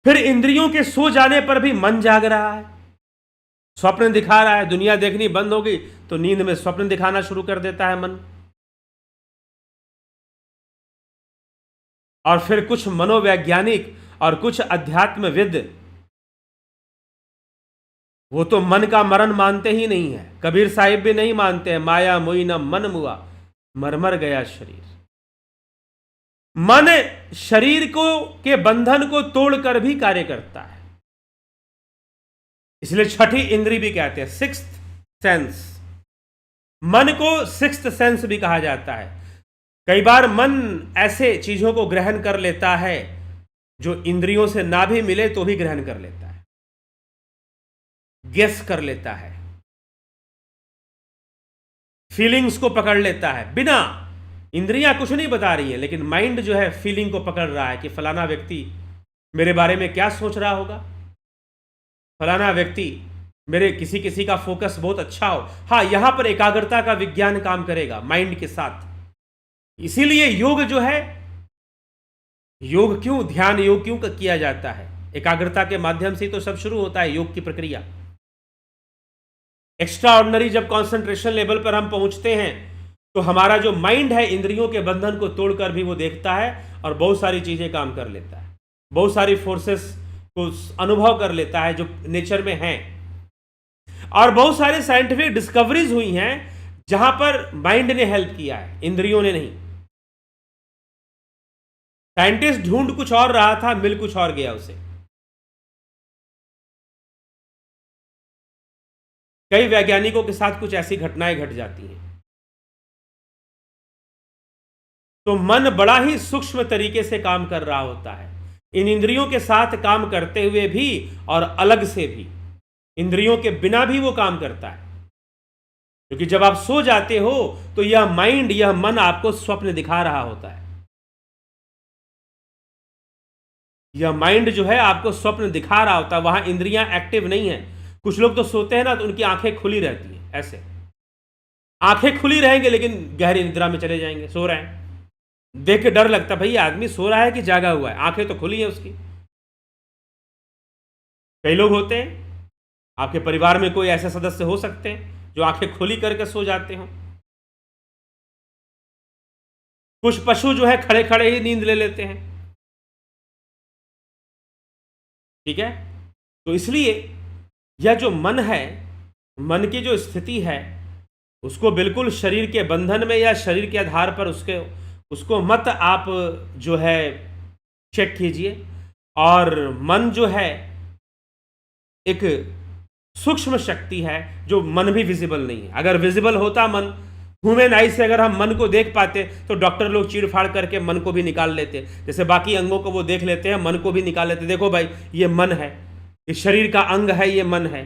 फिर इंद्रियों के सो जाने पर भी मन जाग रहा है, स्वप्न दिखा रहा है। दुनिया देखनी बंद हो गई तो नींद में स्वप्न दिखाना शुरू कर देता है मन। और फिर कुछ मनोवैज्ञानिक और कुछ अध्यात्मविद वो तो मन का मरण मानते ही नहीं है। कबीर साहिब भी नहीं मानते हैं, माया मोई न मन मुआ, मरमर गया शरीर। मन शरीर को के बंधन को तोड़कर भी कार्य करता है, इसलिए छठी इंद्री भी कहते हैं, सिक्स्थ सेंस। मन को सिक्स्थ सेंस भी कहा जाता है। कई बार मन ऐसे चीजों को ग्रहण कर लेता है जो इंद्रियों से ना भी मिले तो भी ग्रहण कर लेता है, गेस कर लेता है, फीलिंग्स को पकड़ लेता है। बिना इंद्रियां कुछ नहीं बता रही है, लेकिन माइंड जो है फीलिंग को पकड़ रहा है कि फलाना व्यक्ति मेरे बारे में क्या सोच रहा होगा, फलाना व्यक्ति मेरे किसी का फोकस बहुत अच्छा हो। हाँ, यहां पर एकाग्रता का विज्ञान काम करेगा माइंड के साथ। इसीलिए योग जो है, योग क्यों, ध्यान योग क्यों किया जाता है? एकाग्रता के माध्यम से तो सब शुरू होता है योग की प्रक्रिया। एक्स्ट्रा ऑर्डिनरी जब कॉन्सेंट्रेशन लेवल पर हम पहुंचते हैं तो हमारा जो माइंड है इंद्रियों के बंधन को तोड़कर भी वो देखता है और बहुत सारी चीजें काम कर लेता है, बहुत सारी फोर्सेस को अनुभव कर लेता है जो नेचर में है। और बहुत सारे साइंटिफिक डिस्कवरीज हुई हैं जहां पर माइंड ने हेल्प किया है, इंद्रियों ने नहीं। साइंटिस्ट ढूंढ कुछ और रहा था, मिल कुछ और गया उसे। कई वैज्ञानिकों के साथ कुछ ऐसी घटनाएं घट जाती हैं। तो मन बड़ा ही सूक्ष्म तरीके से काम कर रहा होता है, इन इंद्रियों के साथ काम करते हुए भी और अलग से भी, इंद्रियों के बिना भी वो काम करता है। क्योंकि जब आप सो जाते हो तो यह माइंड, यह मन आपको स्वप्न दिखा रहा होता है। यह माइंड जो है आपको स्वप्न दिखा रहा होता है, वहां इंद्रियां एक्टिव नहीं है। कुछ लोग तो सोते हैं ना तो उनकी आंखें खुली रहती हैं, ऐसे आंखें खुली रहेंगे लेकिन गहरी निद्रा में चले जाएंगे, सो रहे हैं। देख के डर लगता है, भाई आदमी सो रहा है कि जागा हुआ है, आंखें तो खुली हैं उसकी। कई लोग होते हैं, आपके परिवार में कोई ऐसे सदस्य हो सकते हैं जो आंखें खुली करके सो जाते हो। कुछ पशु जो है खड़े खड़े ही नींद ले लेते हैं, ठीक है। तो इसलिए यह जो मन है, मन की जो स्थिति है, उसको बिल्कुल शरीर के बंधन में या शरीर के आधार पर उसको मत आप जो है चेक कीजिए। और मन जो है एक सूक्ष्म शक्ति है जो मन भी विजिबल नहीं है। अगर विजिबल होता मन, ह्यूमन आई से अगर हम मन को देख पाते तो डॉक्टर लोग चीड़ फाड़ करके मन को भी निकाल लेते। जैसे बाकी अंगों को वो देख लेते हैं, मन को भी निकाल लेते। देखो भाई, ये मन है, इस शरीर का अंग है, ये मन है।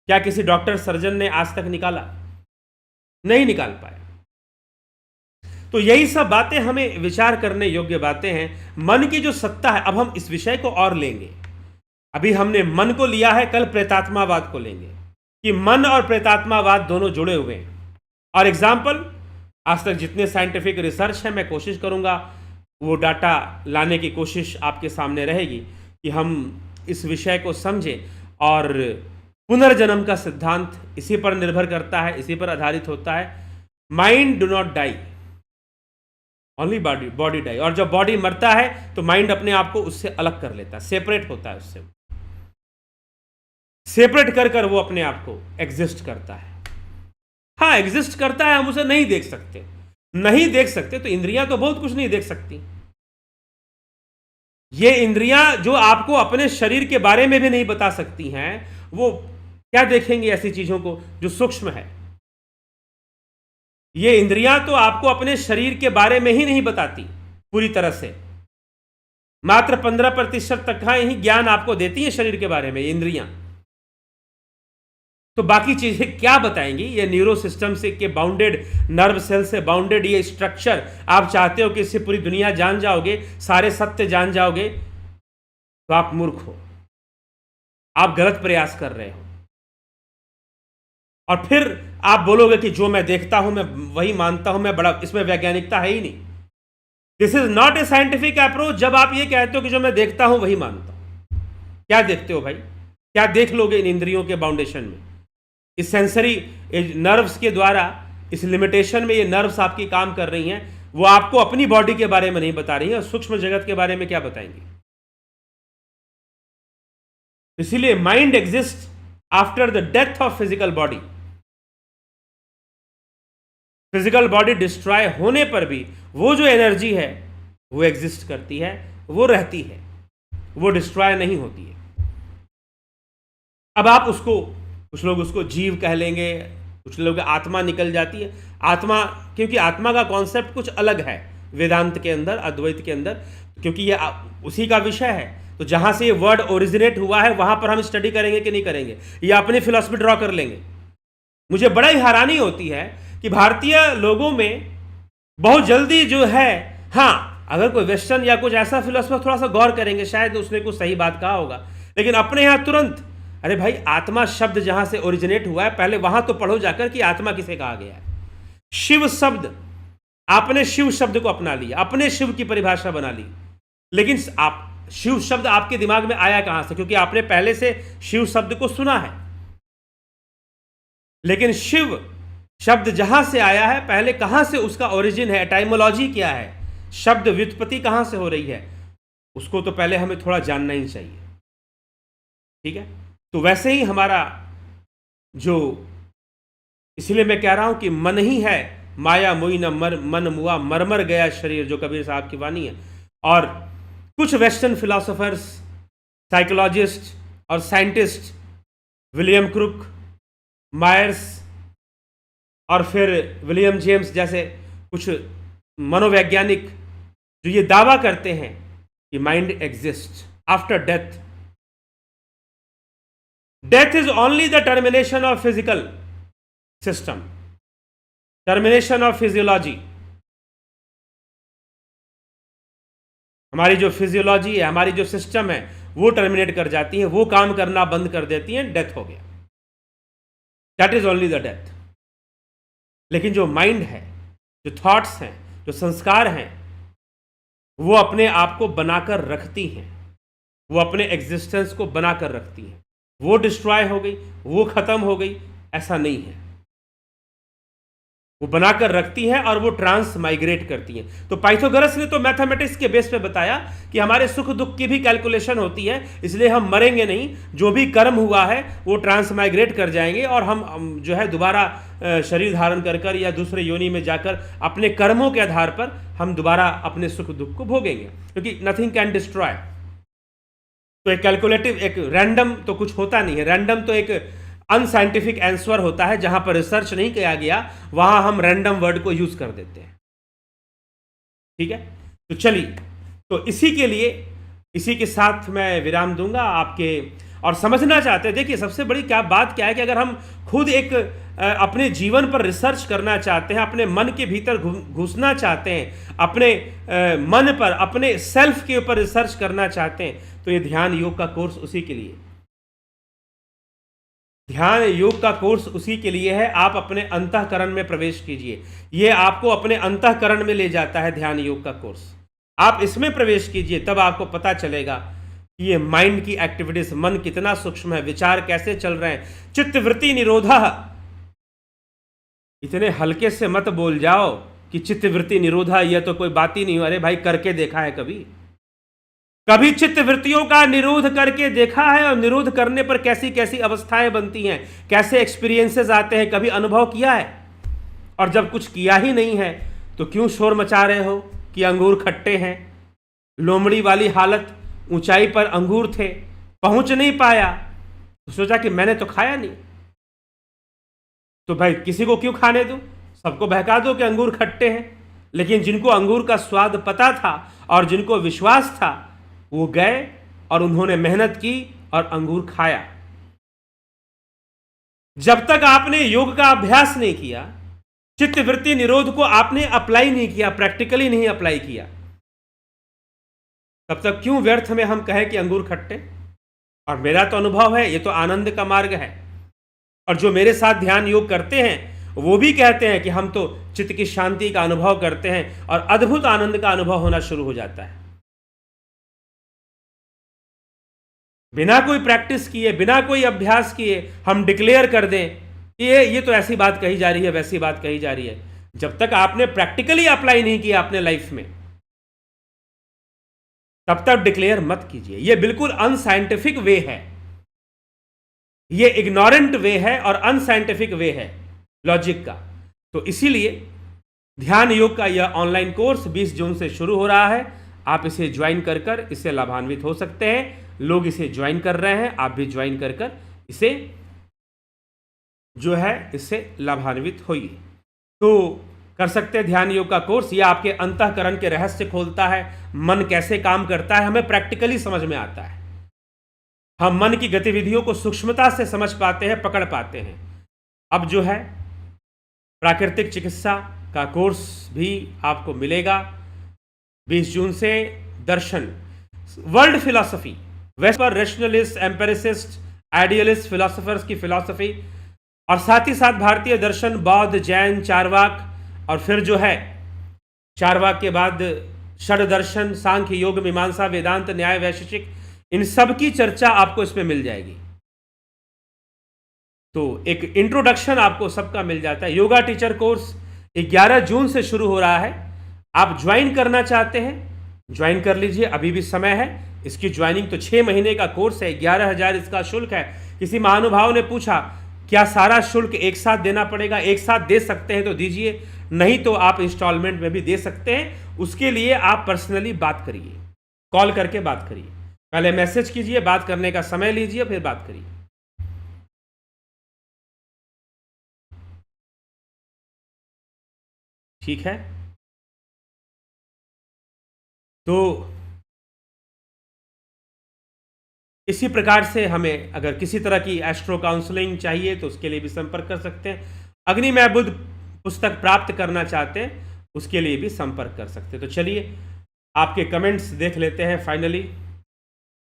क्या किसी डॉक्टर सर्जन ने आज तक निकाला? नहीं निकाल पाया। तो यही सब बातें हमें विचार करने योग्य बातें हैं। मन की जो सत्ता है, अब हम इस विषय को और लेंगे। अभी हमने मन को लिया है, कल प्रेतात्मावाद को लेंगे। कि मन और प्रेतात्मावाद दोनों जुड़े हुए हैं। और एग्जाम्पल, आज तक जितने साइंटिफिक रिसर्च है, मैं कोशिश करूंगा वो डाटा लाने की कोशिश आपके सामने रहेगी कि हम इस विषय को समझें। और पुनर्जन्म का सिद्धांत इसी पर निर्भर करता है, इसी पर आधारित होता है। Mind do not die, only body die. और जब बॉडी मरता है तो माइंड अपने आप को उससे अलग कर लेता है, सेपरेट होता है उससे, सेपरेट कर कर वो अपने आप को एग्जिस्ट करता है। हाँ, एग्जिस्ट करता है, हम उसे नहीं देख सकते। नहीं देख सकते तो इंद्रियां तो बहुत कुछ नहीं देख सकती। ये इंद्रियां जो आपको अपने शरीर के बारे में भी नहीं बता सकती हैं, वो क्या देखेंगी ऐसी चीजों को जो सूक्ष्म है। ये इंद्रियां तो आपको अपने शरीर के बारे में ही नहीं बताती पूरी तरह से, मात्र 15% तक का ही ज्ञान आपको देती है शरीर के बारे में ये इंद्रियां। तो बाकी चीजें क्या बताएंगी? ये न्यूरो सिस्टम से के बाउंडेड, नर्व सेल से बाउंडेड ये स्ट्रक्चर, आप चाहते हो कि इससे पूरी दुनिया जान जाओगे, सारे सत्य जान जाओगे, तो आप मूर्ख हो, आप गलत प्रयास कर रहे हो। और फिर आप बोलोगे कि जो मैं देखता हूं मैं वही मानता हूं, मैं बड़ा, इसमें वैज्ञानिकता है ही नहीं। This is not a scientific approach. जब आप ये कहते हो कि जो मैं देखता हूं वही मानता हूं, क्या देखते हो भाई? क्या देख लोगे इन इंद्रियों के बाउंडेशन में? इस सेंसरी नर्व्स के द्वारा, इस लिमिटेशन में ये नर्व्स आपकी काम कर रही हैं, वो आपको अपनी बॉडी के बारे में नहीं बता रही है, और सूक्ष्म जगत के बारे में क्या बताएंगी? इसीलिए mind exist after the death of physical body. Physical body destroy होने पर भी वो जो एनर्जी है वो एग्जिस्ट करती है, वो रहती है, वो डिस्ट्रॉय नहीं होती है। अब आप उसको, कुछ लोग उसको जीव कह लेंगे, कुछ लोग आत्मा निकल जाती है। आत्मा, क्योंकि आत्मा का कॉन्सेप्ट कुछ अलग है वेदांत के अंदर, अद्वैत के अंदर, क्योंकि ये उसी का विषय है। तो जहां से ये वर्ड ओरिजिनेट हुआ है वहां पर हम स्टडी करेंगे कि नहीं करेंगे, या अपनी फिलॉसफी ड्रॉ कर लेंगे। मुझे बड़ा ही हैरानी होती है कि भारतीय लोगों में बहुत जल्दी जो है, हाँ, अगर कोई वेस्टर्न या कुछ ऐसा फिलोसफर थोड़ा सा गौर करेंगे शायद उसने कुछ सही बात कहा होगा, लेकिन अपने यहां तुरंत, अरे भाई, आत्मा शब्द जहां से ओरिजिनेट हुआ है पहले वहां तो पढ़ो जाकर कि आत्मा किसे कहा गया है। शिव शब्द, आपने शिव शब्द को अपना लिया, अपने शिव की परिभाषा बना ली, लेकिन आप शिव शब्द आपके दिमाग में आया कहां से? क्योंकि आपने पहले से शिव शब्द को सुना है। लेकिन शिव शब्द जहां से आया है, पहले कहां से उसका ओरिजिन है, टाइमोलॉजी क्या है, शब्द व्युत्पत्ति कहां से हो रही है, उसको तो पहले हमें थोड़ा जानना ही चाहिए। ठीक है? तो वैसे ही हमारा जो, इसलिए मैं कह रहा हूं कि मन ही है माया मुई न मन मुआ मरमर गया शरीर, जो कबीर साहब की वाणी है। और कुछ वेस्टर्न फिलोसोफर्स, साइकोलॉजिस्ट और साइंटिस्ट, विलियम क्रुक, मायर्स और फिर विलियम जेम्स जैसे कुछ मनोवैज्ञानिक, जो ये दावा करते हैं कि mind exist after death. Death is only the termination of physical system, termination of physiology. हमारी जो फिजियोलॉजी है, हमारी जो सिस्टम है, वो टर्मिनेट कर जाती है, वो काम करना बंद कर देती है, डेथ हो गया। That is only the death. लेकिन जो माइंड है, जो थॉट्स हैं, जो संस्कार हैं, वो अपने आप को बनाकर रखती हैं, वो अपने एग्जिस्टेंस को बनाकर रखती हैं। वो डिस्ट्रॉय हो गई, वो खत्म हो गई, ऐसा नहीं है। वो बनाकर रखती हैं और वो ट्रांस माइग्रेट करती हैं। तो पाइथागोरस ने तो मैथमेटिक्स के बेस पे बताया कि हमारे सुख दुख की भी कैलकुलेशन होती है, इसलिए हम मरेंगे नहीं, जो भी कर्म हुआ है वो ट्रांस माइग्रेट कर जाएंगे और हम जो है दोबारा शरीर धारण कर कर या दूसरे योनि में जाकर अपने कर्मों के आधार पर हम दोबारा अपने सुख दुख को भोगेंगे, क्योंकि नथिंग कैन डिस्ट्रॉय। तो एक कैलकुलेटिव, एक रैंडम तो कुछ होता नहीं है। रैंडम तो एक अनसाइंटिफिक आंसर होता है, जहां पर रिसर्च नहीं किया गया वहां हम रैंडम वर्ड को यूज कर देते हैं। ठीक है? तो चलिए, तो इसी के लिए, इसी के साथ मैं विराम दूंगा आपके। और समझना चाहते हैं, देखिए सबसे बड़ी बात क्या है कि अगर हम खुद एक अपने जीवन पर रिसर्च करना चाहते हैं, अपने मन के भीतर घुसना चाहते हैं, अपने मन पर, अपने सेल्फ के ऊपर रिसर्च करना चाहते हैं, तो ये ध्यान योग का कोर्स उसी के लिए। ध्यान योग का कोर्स उसी के लिए है। आप अपने अंतःकरण में प्रवेश कीजिए, ये आपको अपने अंतःकरण में ले जाता है ध्यान योग का कोर्स। आप इसमें प्रवेश कीजिए, तब आपको पता चलेगा कि ये माइंड की एक्टिविटीज, मन कितना सूक्ष्म है, विचार कैसे चल रहे हैं। चित्तवृत्ति निरोधा, इतने हल्के से मत बोल जाओ कि चित्तवृत्ति निरोधा, यह तो कोई बात ही नहीं हो। अरे भाई, करके देखा है कभी? कभी चित्तवृत्तियों का निरोध करके देखा है? और निरोध करने पर कैसी कैसी अवस्थाएं बनती हैं, कैसे एक्सपीरियंसेस आते हैं, कभी अनुभव किया है? और जब कुछ किया ही नहीं है तो क्यों शोर मचा रहे हो कि अंगूर खट्टे हैं? लोमड़ी वाली हालत, ऊंचाई पर अंगूर थे, पहुंच नहीं पाया तो सोचा कि मैंने तो खाया नहीं, तो भाई किसी को क्यों खाने दूं, सबको बहका दो कि अंगूर खट्टे हैं। लेकिन जिनको अंगूर का स्वाद पता था और जिनको विश्वास था, वो गए और उन्होंने मेहनत की और अंगूर खाया। जब तक आपने योग का अभ्यास नहीं किया, चित्तवृत्ति निरोध को आपने अप्लाई नहीं किया, प्रैक्टिकली नहीं अप्लाई किया, तब तक क्यों व्यर्थ में हम कहें कि अंगूर खट्टे? और मेरा तो अनुभव है, ये तो आनंद का मार्ग है। और जो मेरे साथ ध्यान योग करते हैं वो भी कहते हैं कि हम तो चित्त की शांति का अनुभव करते हैं और अद्भुत आनंद का अनुभव होना शुरू हो जाता है। बिना कोई प्रैक्टिस किए, बिना कोई अभ्यास किए हम डिक्लेयर कर दें कि ये तो ऐसी बात कही जा रही है, वैसी बात कही जा रही है, जब तक आपने प्रैक्टिकली अप्लाई नहीं किया अपने लाइफ में, तब तक डिक्लेयर मत कीजिए। ये बिल्कुल अनसाइंटिफिक वे है, ये इग्नोरेंट वे है और अनसाइंटिफिक वे है लॉजिक का। तो इसीलिए ध्यान योग का यह ऑनलाइन कोर्स 20 जून से शुरू हो रहा है। आप इसे ज्वाइन कर कर इससे लाभान्वित हो सकते हैं। लोग इसे ज्वाइन कर रहे हैं, आप भी ज्वाइन कर कर इसे जो है इससे लाभान्वित होइए। तो कर सकते हैं ध्यान योग का कोर्स। यह आपके अंतःकरण के रहस्य खोलता है, मन कैसे काम करता है हमें प्रैक्टिकली समझ में आता है। हम मन की गतिविधियों को सूक्ष्मता से समझ पाते हैं, पकड़ पाते हैं। अब जो है प्राकृतिक चिकित्सा का कोर्स भी आपको मिलेगा 20 जून से। दर्शन, वर्ल्ड फिलॉसफी, वेस्ट पर रेशनलिस्ट, एम्पेरिसिस्ट, आइडियलिस्ट फिलोसोफर्स की फिलॉसफी, और साथ ही साथ भारतीय दर्शन, बौद्ध, जैन, चारवाक, और फिर जो है चारवाक के बाद षड दर्शन, सांख्य, योग, मीमांसा, वेदांत, न्याय, वैशेषिक, इन सब की चर्चा आपको इसमें मिल जाएगी। तो एक इंट्रोडक्शन आपको सबका मिल जाता है। योगा टीचर कोर्स 11 जून से शुरू हो रहा है। आप ज्वाइन करना चाहते हैं, ज्वाइन कर लीजिए, अभी भी समय है। इसकी ज्वाइनिंग तो 6 महीने का कोर्स है, 11,000 इसका शुल्क है। किसी महानुभाव ने पूछा क्या सारा शुल्क एक साथ देना पड़ेगा? एक साथ दे सकते हैं तो दीजिए, नहीं तो आप इंस्टॉलमेंट में भी दे सकते हैं। उसके लिए आप पर्सनली बात करिए, कॉल करके बात करिए, पहले मैसेज कीजिए, बात करने का समय लीजिए, फिर बात करिए। ठीक है, तो इसी प्रकार से हमें अगर किसी तरह की एस्ट्रो काउंसलिंग चाहिए तो उसके लिए भी संपर्क कर सकते हैं। अग्नि में बुद्ध पुस्तक प्राप्त करना चाहते हैं उसके लिए भी संपर्क कर सकते हैं। तो चलिए आपके कमेंट्स देख लेते हैं। फाइनली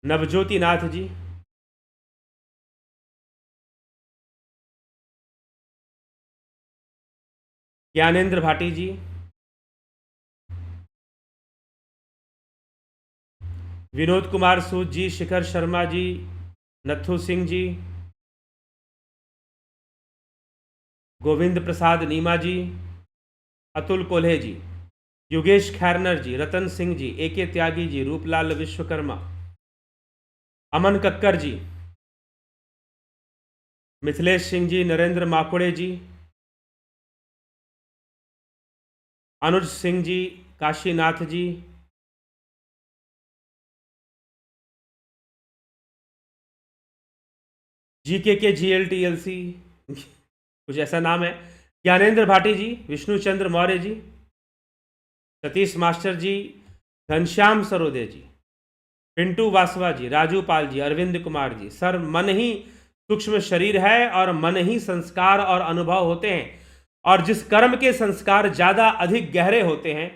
नवज्योति नाथ जी, ज्ञानेंद्र भाटी जी, विनोद कुमार सूद जी, शिखर शर्मा जी, नथु सिंह जी, गोविंद प्रसाद नीमा जी, अतुल कोल्हे जी, योगेश खैरनर जी, रतन सिंह जी, AK त्यागी जी, रूपलाल विश्वकर्मा, अमन कक्कर जी, मिथिलेश सिंह जी, नरेंद्र माकुड़े जी, अनुज सिंह जी, काशीनाथ जी, GK के GLTLC कुछ ऐसा नाम है, ज्ञानेंद्र भाटी जी, विष्णु चंद्र मौर्य जी, सतीश मास्टर जी, घनश्याम सरोदे जी, पिंटू वासवा जी, राजू पाल जी, अरविंद कुमार जी। सर, मन ही सूक्ष्म शरीर है और मन ही संस्कार और अनुभव होते हैं, और जिस कर्म के संस्कार ज़्यादा अधिक गहरे होते हैं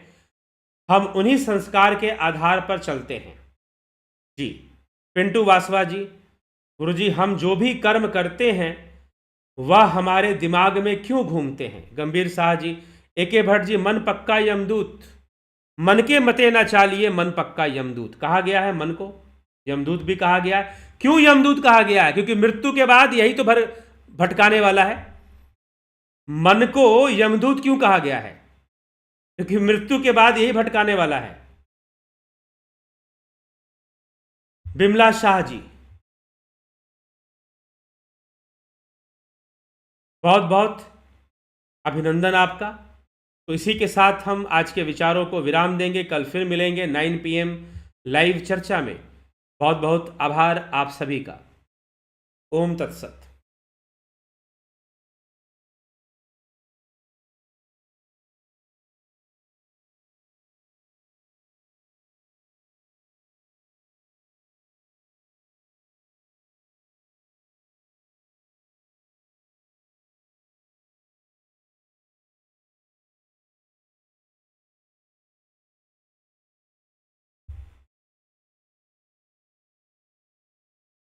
हम उन्हीं संस्कार के आधार पर चलते हैं। जी, पिंटू वासवा जी, गुरु जी, हम जो भी कर्म करते हैं वह हमारे दिमाग में क्यों घूमते हैं? गंभीर शाह जी। एके भट्ट जी, मन पक्का यमदूत, मन के मते ना चालिए, मन पक्का यमदूत कहा गया है। मन को यमदूत भी कहा गया है। क्यों यमदूत कहा गया है? क्योंकि मृत्यु के बाद यही तो भटकाने वाला है। मन को यमदूत क्यों कहा गया है? क्योंकि मृत्यु के बाद यही भटकाने वाला है। बिमला शाह जी, बहुत बहुत अभिनंदन आपका। तो इसी के साथ हम आज के विचारों को विराम देंगे। कल फिर मिलेंगे 9 PM लाइव चर्चा में। बहुत बहुत आभार आप सभी का। ओम तत्सत।